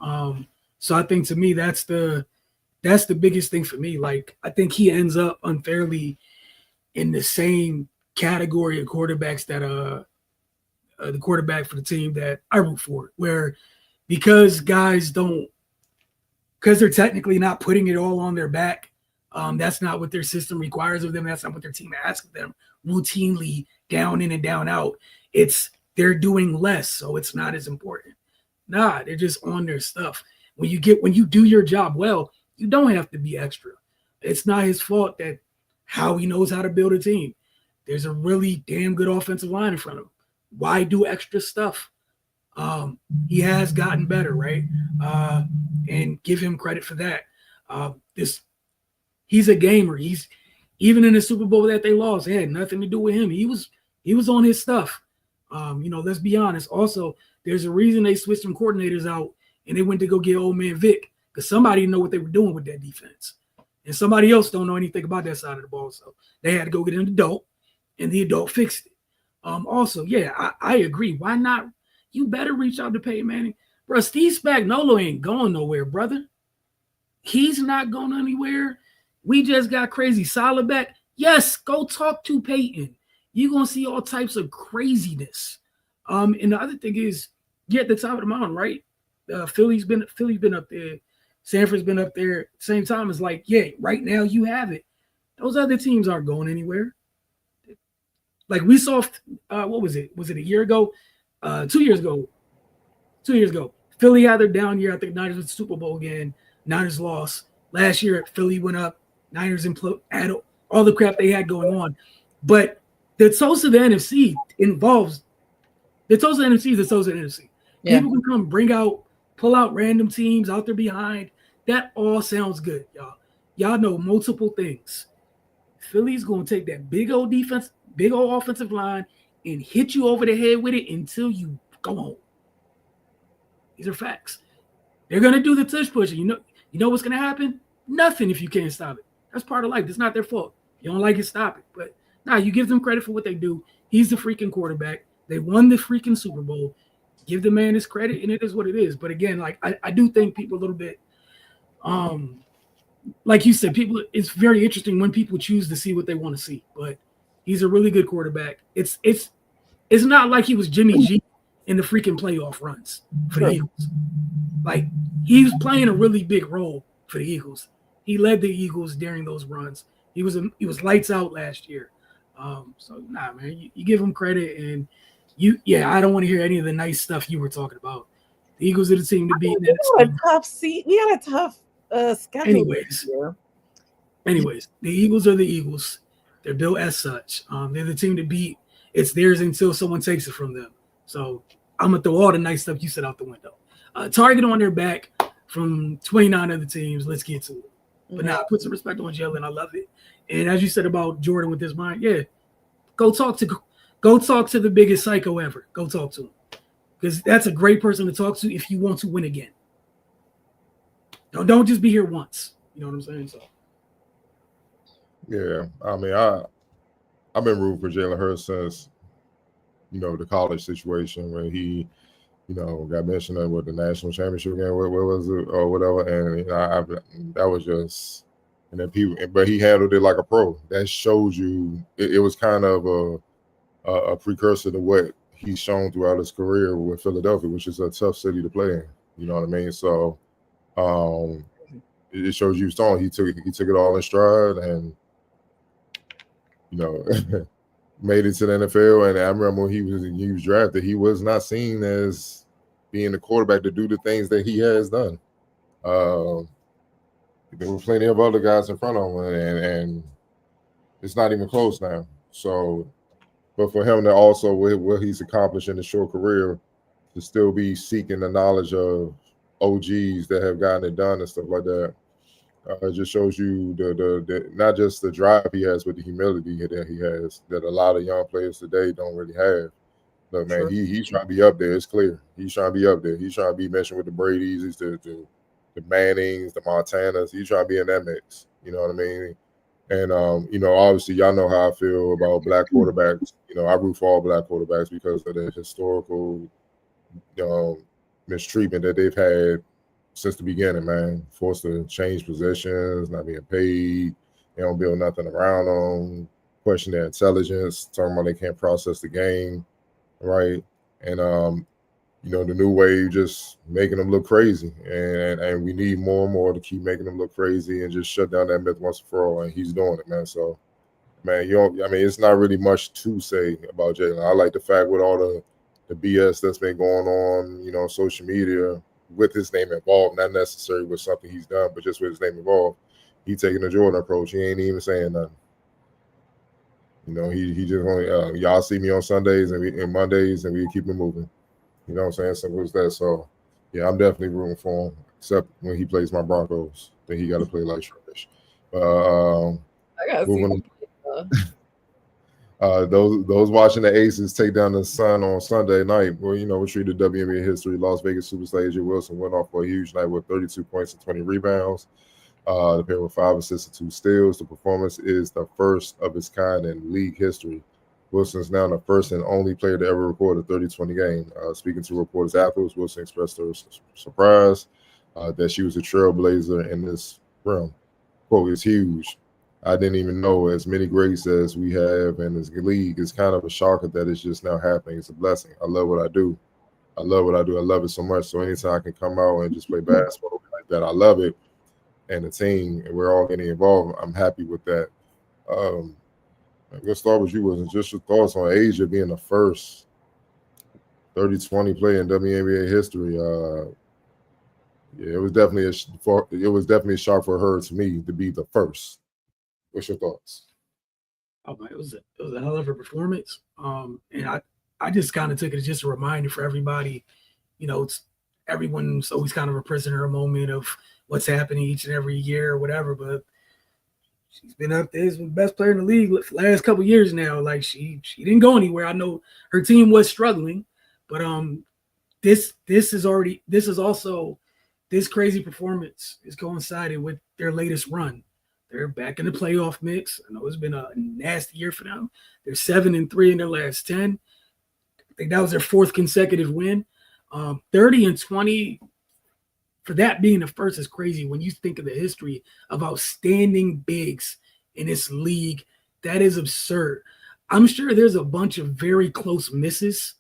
So I think to me that's the biggest thing for me. Like I think he ends up unfairly in the same category of quarterbacks that the quarterback for the team that I root for, where because they're technically not putting it all on their back. That's not what their system requires of them. That's not what their team asks of them routinely, down in and down out. They're doing less, so it's not as important. Nah, they're just on their stuff. When you do your job well, you don't have to be extra. It's not his fault that how he knows how to build a team. There's a really damn good offensive line in front of him. Why do extra stuff? He has gotten better, right? And give him credit for that. He's a gamer. He's even in the Super Bowl that they lost, it had nothing to do with him. He was on his stuff. Let's be honest. Also, there's a reason they switched some coordinators out and they went to go get old man Vic, because somebody didn't know what they were doing with that defense. And somebody else don't know anything about that side of the ball. So they had to go get an adult, and the adult fixed it. Also, yeah, I agree. Why not? You better reach out to Peyton Manning. Bro, Steve Spagnuolo ain't going nowhere, brother. He's not going anywhere. We just got crazy Saleh back. Yes, go talk to Peyton. You're going to see all types of craziness. And the other thing is, you're at the top of the mountain, right? Philly's been up there. Sanford's been up there. Same time, it's like, yeah, right now you have it. Those other teams aren't going anywhere. Like we saw, what was it? Was it a year ago? 2 years ago. 2 years ago. Philly had their down year. I think Niners went to the Super Bowl again. Niners lost. Last year, Philly went up. Niners imploded. All the crap they had going on. But the toast of the NFC involves – the toast of the NFC is the toast of the NFC. Yeah. People can come bring out pull out random teams out there behind. That all sounds good, y'all. Y'all know multiple things. Philly's going to take that big old defense, big old offensive line, and hit you over the head with it until you go home. These are facts. They're going to do the tush pushing. You know what's going to happen? Nothing if you can't stop it. That's part of life. It's not their fault. You don't like it, stop it. But nah, you give them credit for what they do. He's the freaking quarterback. They won the freaking Super Bowl. Give the man his credit, and it is what it is. But again, like I do think people a little bit, like you said, people. It's very interesting when people choose to see what they want to see. But he's a really good quarterback. It's not like he was Jimmy G in the freaking playoff runs for the Eagles. Like he's playing a really big role for the Eagles. He led the Eagles during those runs. He was lights out last year. So nah, man, you give him credit, and I don't want to hear any of the nice stuff you were talking about. The Eagles are the team to beat. We had a tough seat. We had a tough schedule. Anyways, the Eagles are the Eagles. They're built as such. They're the team to beat. It's theirs until someone takes it from them. So I'm gonna throw all the nice stuff you said out the window. Target on their back from 29 other teams. Let's get to it. But now put some respect on Jalen. I love it. And as you said about Jordan with his mind, go talk to the biggest psycho ever. Go talk to him, because that's a great person to talk to if you want to win again. Don't just be here once. You know what I'm saying? So yeah, I mean, I've been rooting for Jalen Hurts since the college situation where he got mentioned with the national championship game. Where was it or whatever? And that was just, and then people, but he handled it like a pro. That shows you it was kind of a precursor to what he's shown throughout his career with Philadelphia, which is a tough city to play in. You know what I mean? So it shows you strong. He took it all in stride, and made it to the NFL. And I remember when he was drafted, he was not seen as being the quarterback to do the things that he has done. There were plenty of other guys in front of him, and it's not even close now. So, but for him to also, with what he's accomplished in his short career, to still be seeking the knowledge of OGs that have gotten it done and stuff like that, it just shows you the not just the drive he has, but the humility that he has that a lot of young players today don't really have. Look, man, he's trying to be up there. It's clear. He's trying to be up there. He's trying to be mentioned with the Brady's, the Mannings, the Montanas. He's trying to be in that mix. You know what I mean? And obviously, y'all know how I feel about black quarterbacks. I root for all black quarterbacks because of the historical mistreatment that they've had since the beginning, man. Forced to change positions, not being paid. They don't build nothing around them. Question their intelligence. Talking about they can't process the game, right? And the new wave just making them look crazy, and we need more and more to keep making them look crazy and just shut down that myth once and for all. And he's doing it, man. So, man, it's not really much to say about Jalen. I like the fact with all the BS that's been going on, social media, with his name involved, not necessarily with something he's done, but just with his name involved. He taking the Jordan approach. He ain't even saying nothing. He just only y'all see me on Sundays and Mondays, and we keep it moving. You know what I'm saying? Simple as that. So, yeah, I'm definitely rooting for him, except when he plays my Broncos. Then he got to play like trash. I got to see. Those watching the Aces take down the Sun on Sunday night. Well, we treated WNBA history. Las Vegas superstar AJ Wilson went off for a huge night with 32 points and 20 rebounds. The pair with 5 assists and 2 steals. The performance is the first of its kind in league history. Wilson is now the first and only player to ever record a 30-20 game. Speaking to reporters afterwards, Wilson expressed her surprise that she was a trailblazer in this realm. Quote, "It's huge. I didn't even know as many greats as we have in this league. It's kind of a shocker that it's just now happening. It's a blessing. I love what I do. I love it so much. So anytime I can come out and just play basketball like that, I love it. And the team, and we're all getting involved. I'm happy with that." Let's start with you, Wilson. Just your thoughts on Asia being the first 30-20 player in WNBA history. It was definitely a shock for her, to me, to be the first. What's your thoughts? Oh man, it was a hell of a performance. And I just kind of took it as just a reminder for everybody. everyone's always kind of a prisoner a moment of what's happening each and every year or whatever. But she's been up there as the best player in the league for the last couple of years now. Like she didn't go anywhere. I know her team was struggling, but this crazy performance is coincided with their latest run. They're back in the playoff mix. I know it's been a nasty year for them. They're 7-3 in their last 10. I think that was their fourth consecutive win. 30-20 for that being the first is crazy when you think of the history of outstanding bigs in this league. That is absurd. I'm sure there's a bunch of very close misses,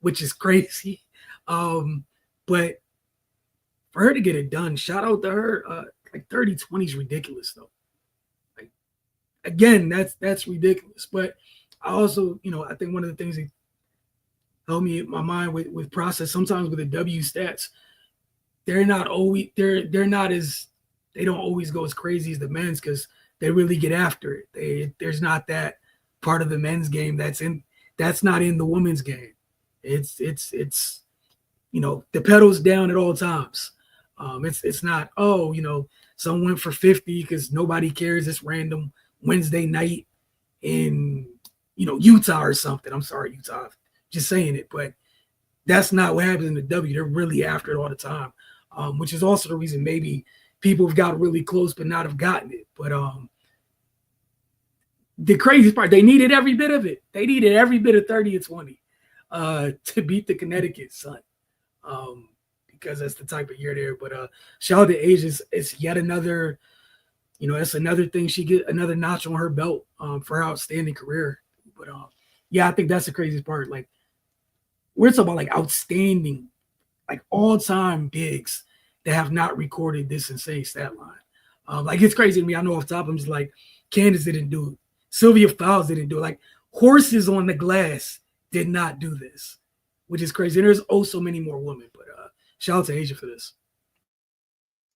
which is crazy. But for her to get it done, shout out to her. Like 30-20 is ridiculous, though. Like, again, that's ridiculous. But I also, I think one of the things that helped me in my mind with process, sometimes with the W stats, they don't always go as crazy as the men's because they really get after it. There's not that part of the men's game that's not in the women's game. It's the pedal's down at all times. It's not, someone went for 50 because nobody cares. It's random Wednesday night in, Utah or something. I'm sorry, Utah, just saying it, but that's not what happens in the W. They're really after it all the time, which is also the reason maybe people have got really close but not have gotten it. But the craziest part, they needed every bit of it. They needed every bit of 30-20 to beat the Connecticut Sun. Because that's the type of year there. But shout out to A'ja. It's yet another, it's another thing she get another notch on her belt for her outstanding career. But yeah, I think that's the craziest part. Like we're talking about like outstanding, like all-time bigs that have not recorded this insane stat line. Like it's crazy to me. I know off top, I'm just like Candace didn't do it. Sylvia Fowles didn't do it. Like horses on the glass did not do this, which is crazy. And there's so many more women, but shout out to A'ja for this.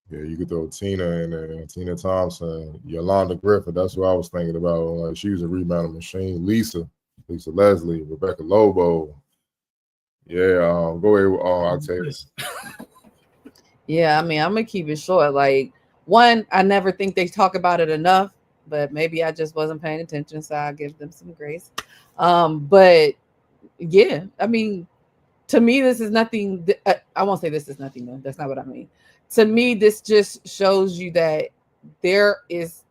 Yeah, you could throw Tina in there, Tina Thompson, Yolanda Griffith. That's what I was thinking about. Like she was a rebounding machine. Lisa Leslie, Rebecca Lobo. Yeah, go ahead, Octavia. Yeah, I mean, I'm gonna keep it short. Like one, I never think they talk about it enough, but maybe I just wasn't paying attention, so I'll give them some grace. But yeah, I mean, to me, this is nothing. I won't say this is nothing, though. That's not what I mean. To me, this just shows you that there is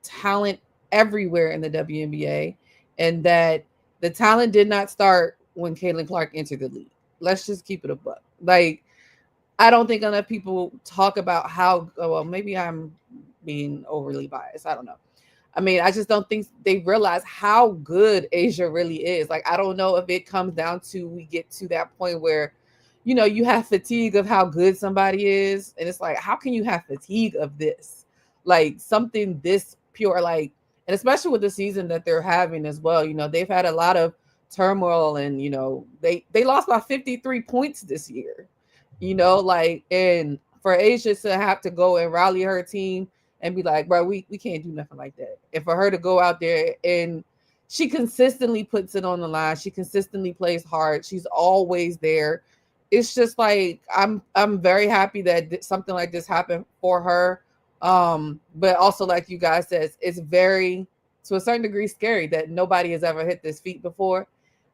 talent everywhere in the WNBA, and that the talent did not start when Caitlin Clark entered the league. Let's just keep it a buck. Like, I don't think enough people talk about how, well, maybe I'm being overly biased. I don't know. I mean, I just don't think they realize how good A'ja really is. Like, I don't know if it comes down to we get to that point where, you have fatigue of how good somebody is. And it's like, how can you have fatigue of this? Like something this pure, like, and especially with the season that they're having as well. They've had a lot of turmoil and, they lost by 53 points this year, and for A'ja to have to go and rally her team and be like, bro, we can't do nothing like that. And for her to go out there and she consistently puts it on the line. She consistently plays hard. She's always there. It's just like, I'm very happy that something like this happened for her. But also, like you guys said, it's very, to a certain degree, scary that nobody has ever hit this feat before.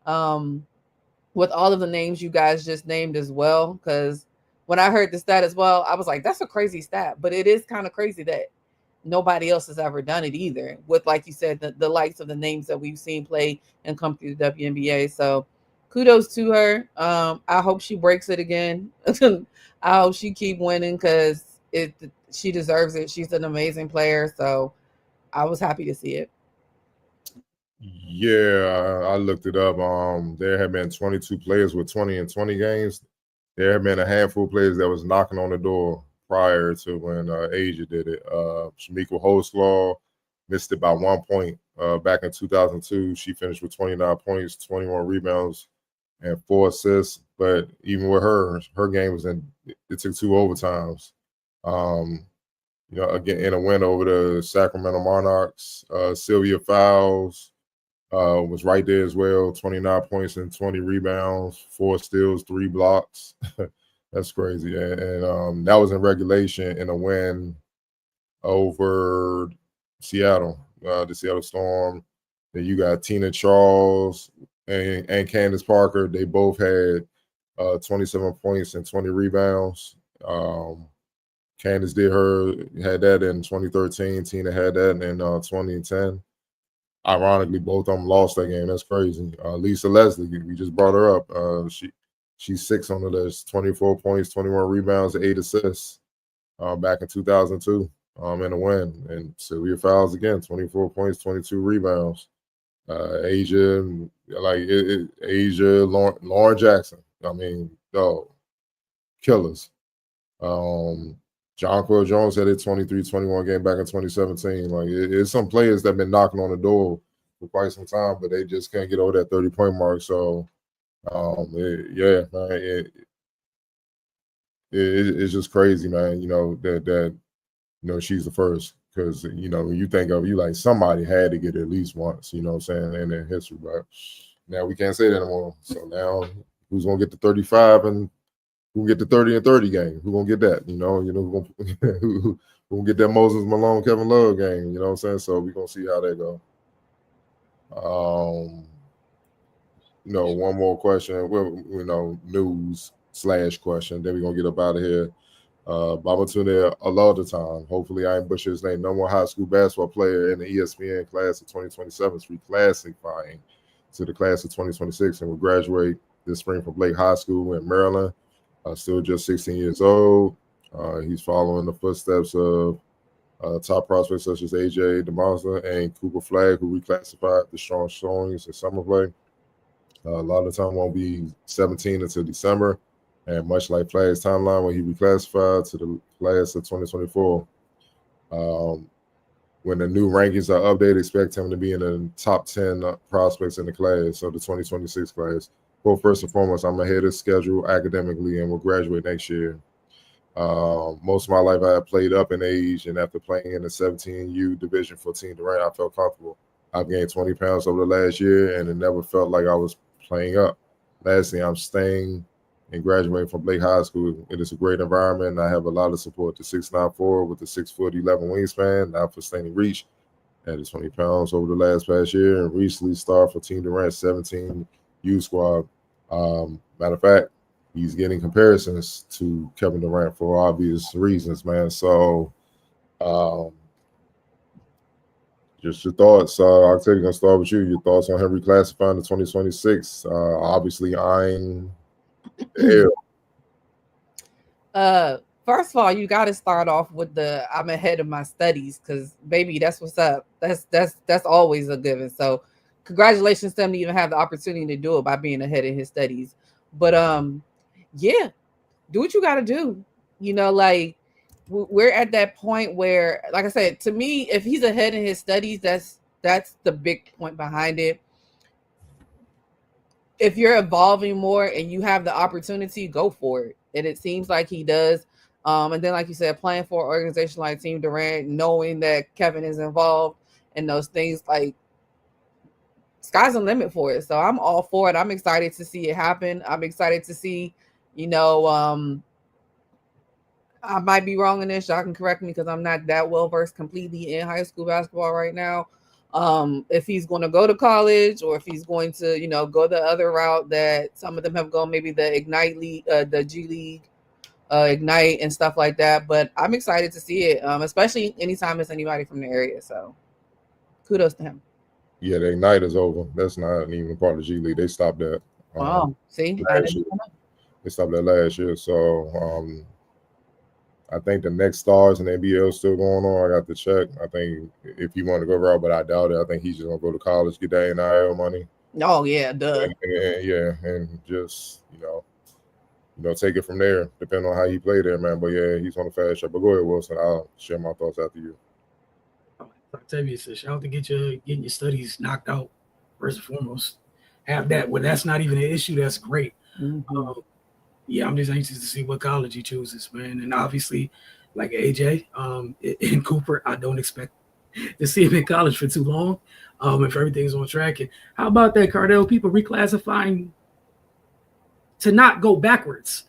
With all of the names you guys just named as well, because when I heard the stat as well, I was like, that's a crazy stat. But it is kind of crazy that nobody else has ever done it either, with, like you said, the likes of the names that we've seen play and come through the WNBA. So kudos to her. I hope she breaks it again. I hope she keep winning because she deserves it. She's an amazing player. So I was happy to see it. Yeah, I looked it up. There have been 22 players with 20 and 20 games. There have been a handful of players that was knocking on the door prior to when A'ja did it. Shamika Holslaw missed it by 1 point back in 2002. She finished with 29 points, 21 rebounds, and 4 assists. But even with her game was it took 2 overtimes. Again, in a win over the Sacramento Monarchs, Sylvia Fowles was right there as well, 29 points and 20 rebounds, 4 steals, 3 blocks. That's crazy. And that was in regulation in a win over Seattle, the Seattle Storm. Then you got Tina Charles and Candace Parker. They both had 27 points and 20 rebounds. Candace had that in 2013. Tina had that in 2010. Ironically, both of them lost that game. That's crazy. Lisa Leslie, we just brought her up. She's 6 on the list, 24 points, 21 rebounds, 8 assists back in 2002 in a win. And Sylvia Fowles again, 24 points, 22 rebounds. Asia, Lauren Jackson. I mean, killers. Jonquil Jones had a 23-21 game back in 2017. Like, it's some players that have been knocking on the door for quite some time, but they just can't get over that 30-point mark. So, it's just crazy, man. You know that she's the first, because when you think of, you like, somebody had to get it at least once. You know what I'm saying, in their history, but now we can't say that anymore. So now, who's gonna get the 35 and who get the 30 and 30 game? Who gonna get that? Who gonna get that Moses Malone, Kevin Love game? You know what I'm saying? So we're gonna see how that go. One more question. Well, news/question. Then we're gonna get up out of here. Babatunde Alaudaton. Hopefully I ain't butcher his name. No more high school basketball player in the ESPN class of 2027 is reclassifying to the class of 2026 and will graduate this spring from Blake High School in Maryland. Still just 16 years old. He's following the footsteps of top prospects such as AJ DeMassa and Cooper Flagg, who reclassified the strong showings in summer play. A lot of the time won't be 17 until December. And much like Flagg's timeline, when he reclassified to the class of 2024, when the new rankings are updated, expect him to be in the top 10 prospects in the class, so the 2026 class. Well, first and foremost, I'm ahead of schedule academically and will graduate next year. Most of my life, I have played up in age, and after playing in the 17U division for Team Durant, I felt comfortable. I've gained 20 pounds over the last year, and it never felt like I was playing up. Lastly, I'm staying and graduating from Blake High School. It is a great environment, and I have a lot of support. The 6'9" with the 6'11" wingspan, now for sustaining reach, added 20 pounds over the past year, and recently started for Team Durant's 17U squad. Matter of fact, he's getting comparisons to Kevin Durant for obvious reasons, man. So, just your thoughts. Octavia, gonna start with you. Your thoughts on him reclassifying the 2026? Obviously, eyeing the First of all, you got to start off with I'm ahead of my studies, because baby, that's what's up. That's always a given. So, congratulations to him to even have the opportunity to do it by being ahead in his studies. But yeah, do what you got to do. Like, we're at that point where, like I said, to me, if he's ahead in his studies, that's the big point behind it. If you're evolving more and you have the opportunity, go for it. And it seems like he does. And then, like you said, playing for an organization like Team Durant, knowing that Kevin is involved and those things, like, sky's the limit for it. So I'm all for it. I'm excited to see it happen. I'm excited to see, I might be wrong in this. Y'all can correct me, because I'm not that well versed completely in high school basketball right now. If he's going to go to college, or if he's going to, go the other route that some of them have gone, maybe the Ignite League, the G League, Ignite and stuff like that. But I'm excited to see it, especially anytime it's anybody from the area. So kudos to him. Yeah, the Ignite is over. That's not even part of the G League. They stopped that. See, they stopped that last year. So I think the next stars in the NBA is still going on. I got to check. I think if you want to go route, but I doubt it. I think he's just gonna go to college, get that NIL money. Oh yeah, duh. And just take it from there, depending on how he played there, man. But yeah, he's on the fast track. But go ahead, Wilson. I'll share my thoughts after you. Octavia says, shout out to getting your studies knocked out first and foremost. Have that. Well, that's not even an issue. That's great. Mm-hmm. Yeah, I'm just anxious to see what college he chooses, man. And obviously, like AJ and Cooper, I don't expect to see him in college for too long. If everything's on track. And how about that, Cardell? People reclassifying to not go backwards.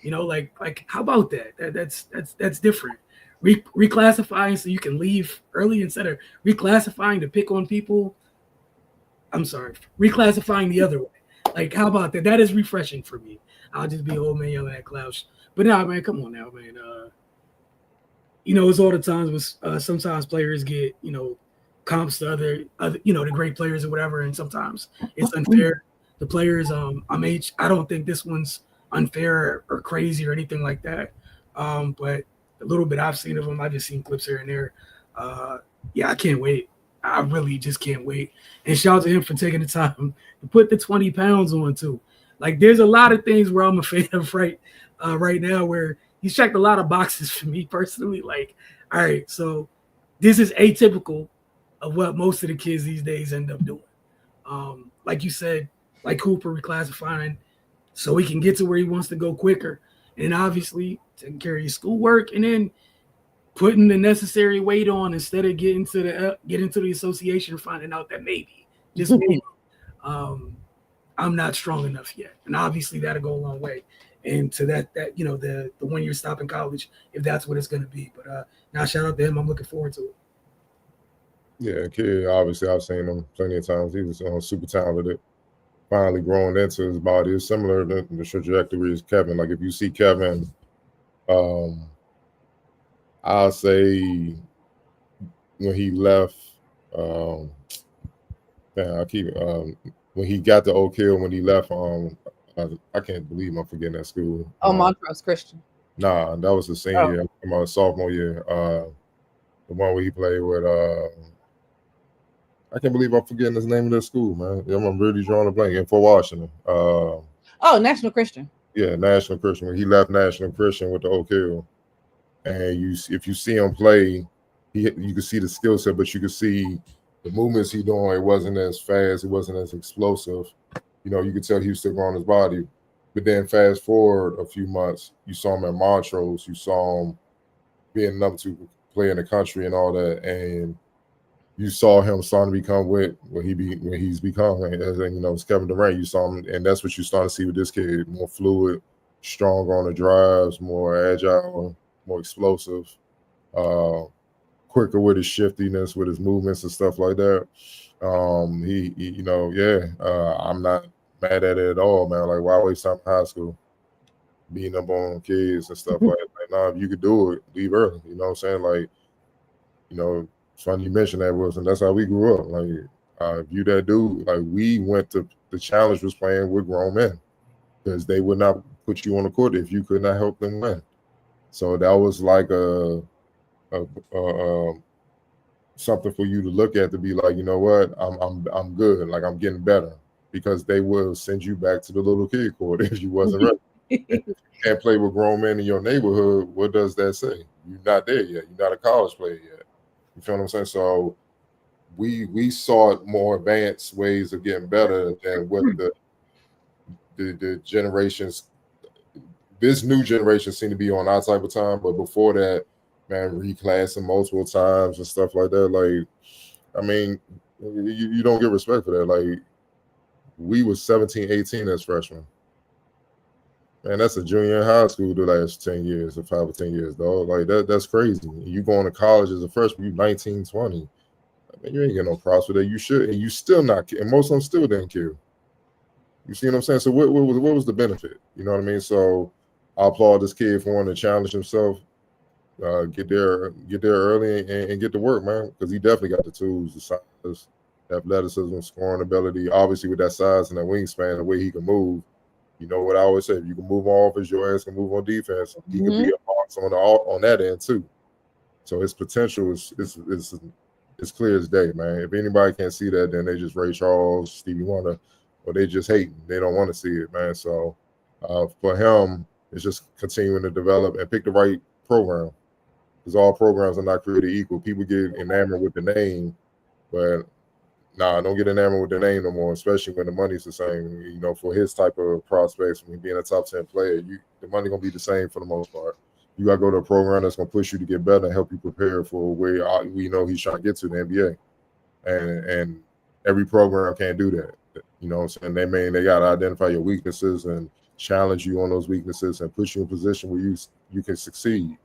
You know, like how about that? That's different. Reclassifying so you can leave early instead of reclassifying to pick on people. I'm sorry, reclassifying the other way. Like, how about that? That is refreshing for me. I'll just be old man yelling at clouds. But nah, man, come on now, man. You know, it's all the times when sometimes players get, you know, comps to other, you know, the great players or whatever, and sometimes it's unfair. The players, I don't think this one's unfair or crazy or anything like that. But a little bit I've seen of him, I've just seen clips here and there. Yeah, I can't wait. I really just can't wait. And shout out to him for taking the time to put the 20 pounds on too. Like, there's a lot of things where I'm a fan of right now where he's checked a lot of boxes for me personally. Like, all right, so this is atypical of what most of the kids these days end up doing. Like you said, like Cooper reclassifying so he can get to where he wants to go quicker. And obviously taking care of your schoolwork and then putting the necessary weight on instead of getting to the association and finding out that maybe, just maybe, I'm not strong enough yet. And obviously that'll go a long way. And to that you know, the 1 year stop in college, if that's what it's going to be. But now shout out to him. I'm looking forward to it. Yeah, kid, obviously I've seen him plenty of times. He was super talented. Finally growing into his body. It's similar to the trajectory as Kevin. Like, if you see Kevin, I'll say when he left, when he got to Oak Hill, when he left, I can't believe I'm forgetting that school. Oh, Montrose Christian. Nah, that was the senior year. My sophomore year. The one where he played with I can't believe I'm forgetting the name of that school, man. I'm really drawing a blank. In Fort Washington. National Christian. Yeah, National Christian. When he left National Christian with the Oak Hill, and if you see him play, you can see the skill set, but you can see the movements he doing. It wasn't as fast. It wasn't as explosive. You know, you could tell he was still growing his body. But then fast forward a few months, you saw him at Montrose. You saw him being number 2 player in the country and all that, and you saw him starting to become what he's become. As you know, it's Kevin Durant. You saw him, and that's what you starting to see with this kid: more fluid, stronger on the drives, more agile, more explosive, quicker with his shiftiness, with his movements and stuff like that. I'm not mad at it at all, man. Like, why waste time in high school beating up on kids and stuff like that? Like, nah, if you could do it, leave early. You know what I'm saying? Like, you know, it's funny you mentioned that, Wilson. That's how we grew up. Like, if you that dude, like, we went to the challenge was playing with grown men because they would not put you on the court if you could not help them win. So that was like something for you to look at, to be like, you know what, I'm good. Like, I'm getting better, because they will send you back to the little kid court if you wasn't ready. If you can't play with grown men in your neighborhood, what does that say? You're not there yet. You're not a college player yet. You feel what I'm saying? So we sought more advanced ways of getting better than what the generations, this new generation seem to be on our type of time. But before that, man, reclassing multiple times and stuff like that. Like, I mean, you don't get respect for that. Like, we was 17, 18 as freshmen. Man, that's a junior in high school the last 10 years or 5 or 10 years, dog. Like, that's crazy. You going to college as a freshman, you 19, 20. I mean, you ain't getting no props for that. You should, and you still not, and most of them still didn't care. You see what I'm saying? So what was the benefit? You know what I mean? So I applaud this kid for wanting to challenge himself, get there early and get to work, man, because he definitely got the tools, the size, the athleticism, scoring ability. Obviously, with that size and that wingspan, the way he can move. You know what I always say: if you can move on offense, your ass can move on defense. He can be a box on that end too. So his potential is clear as day, man. If anybody can't see that, then they just Ray Charles, Stevie Wonder, or they just hating. They don't want to see it, man. So for him, it's just continuing to develop and pick the right program, because all programs are not created equal. People get enamored with the name, but don't get enamored with the name no more, especially when the money's the same. You know, for his type of prospects, when being a top 10 player, the money gonna be the same for the most part. You gotta go to a program that's gonna push you to get better and help you prepare for where we know he's trying to get to, the NBA. And every program can't do that. You know what I'm saying? They gotta identify your weaknesses and challenge you on those weaknesses and put you in a position where you can succeed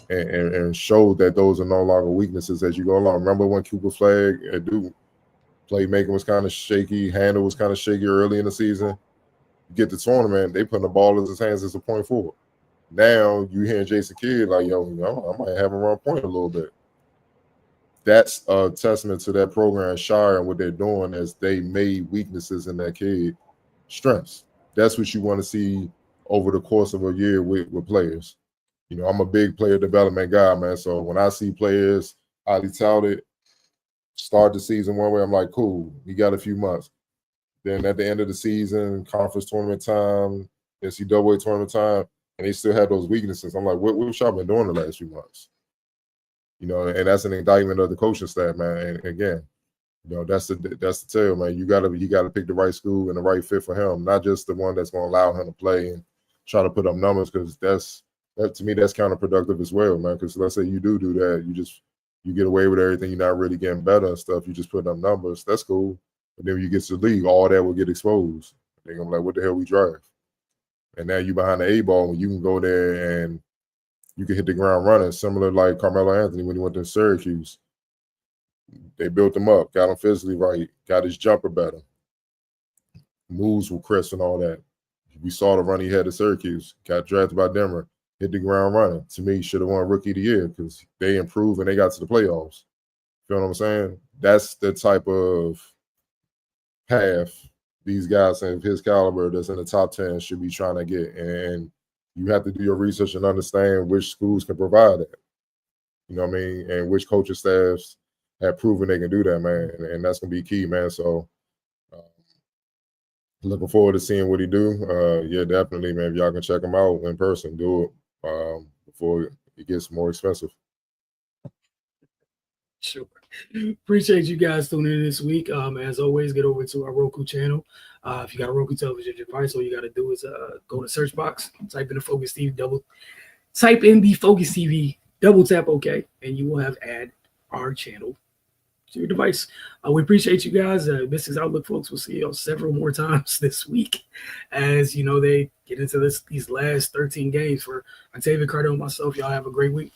and show that those are no longer weaknesses as you go along. Remember when Cooper Flag at Duke, playmaking was kind of shaky, handle was kind of shaky early in the season. You get the tournament, they putting the ball in his hands as a point forward. Now you hearing Jason Kidd like, yo, I might have him run point a little bit. That's a testament to that program, Shire, and what they're doing as they made weaknesses in that kid strengths. That's what you want to see over the course of a year with players. I'm a big player development guy, man. So when I see players highly touted start the season one way, I'm like, cool, you got a few months. Then at the end of the season, conference tournament time, NCAA tournament time, and they still have those weaknesses. I'm like, what y'all been doing the last few months? And that's an indictment of the coaching staff, man. And again, that's the tale, man. You gotta pick the right school and the right fit for him, not just the one that's gonna allow him to play and try to put up numbers, because that to me that's counterproductive as well, man. Because let's say you do that, you get away with everything, you're not really getting better and stuff. You just putting up numbers, that's cool. But then when you get to the league, all that will get exposed. They're gonna be like, what the hell we drive? And now you behind the A ball when you can go there and you can hit the ground running, similar like Carmelo Anthony when he went to Syracuse. They built him up, got him physically right, got his jumper better. Moves were crisp and all that. We saw the run he had at Syracuse, got drafted by Denver, hit the ground running. To me, should have won Rookie of the Year because they improved and they got to the playoffs. You know what I'm saying? That's the type of path these guys of his caliber that's in the top 10 should be trying to get. And you have to do your research and understand which schools can provide that. You know what I mean? And which coaching staffs have proven they can do that, man. And that's going to be key, man. So looking forward to seeing what he do. Yeah, definitely, man. If y'all can check him out in person, do it before it gets more expensive. Sure. Appreciate you guys tuning in this week. As always, get over to our Roku channel. If you got a Roku television device, all you got to do is go to the search box, type in the Focus TV, double tap OK, and you will have add our channel to your device. We appreciate you guys. This is Outlook, folks. We'll see you several more times this week as they get into these last 13 games. For Octavia, Cardo, and myself, y'all have a great week.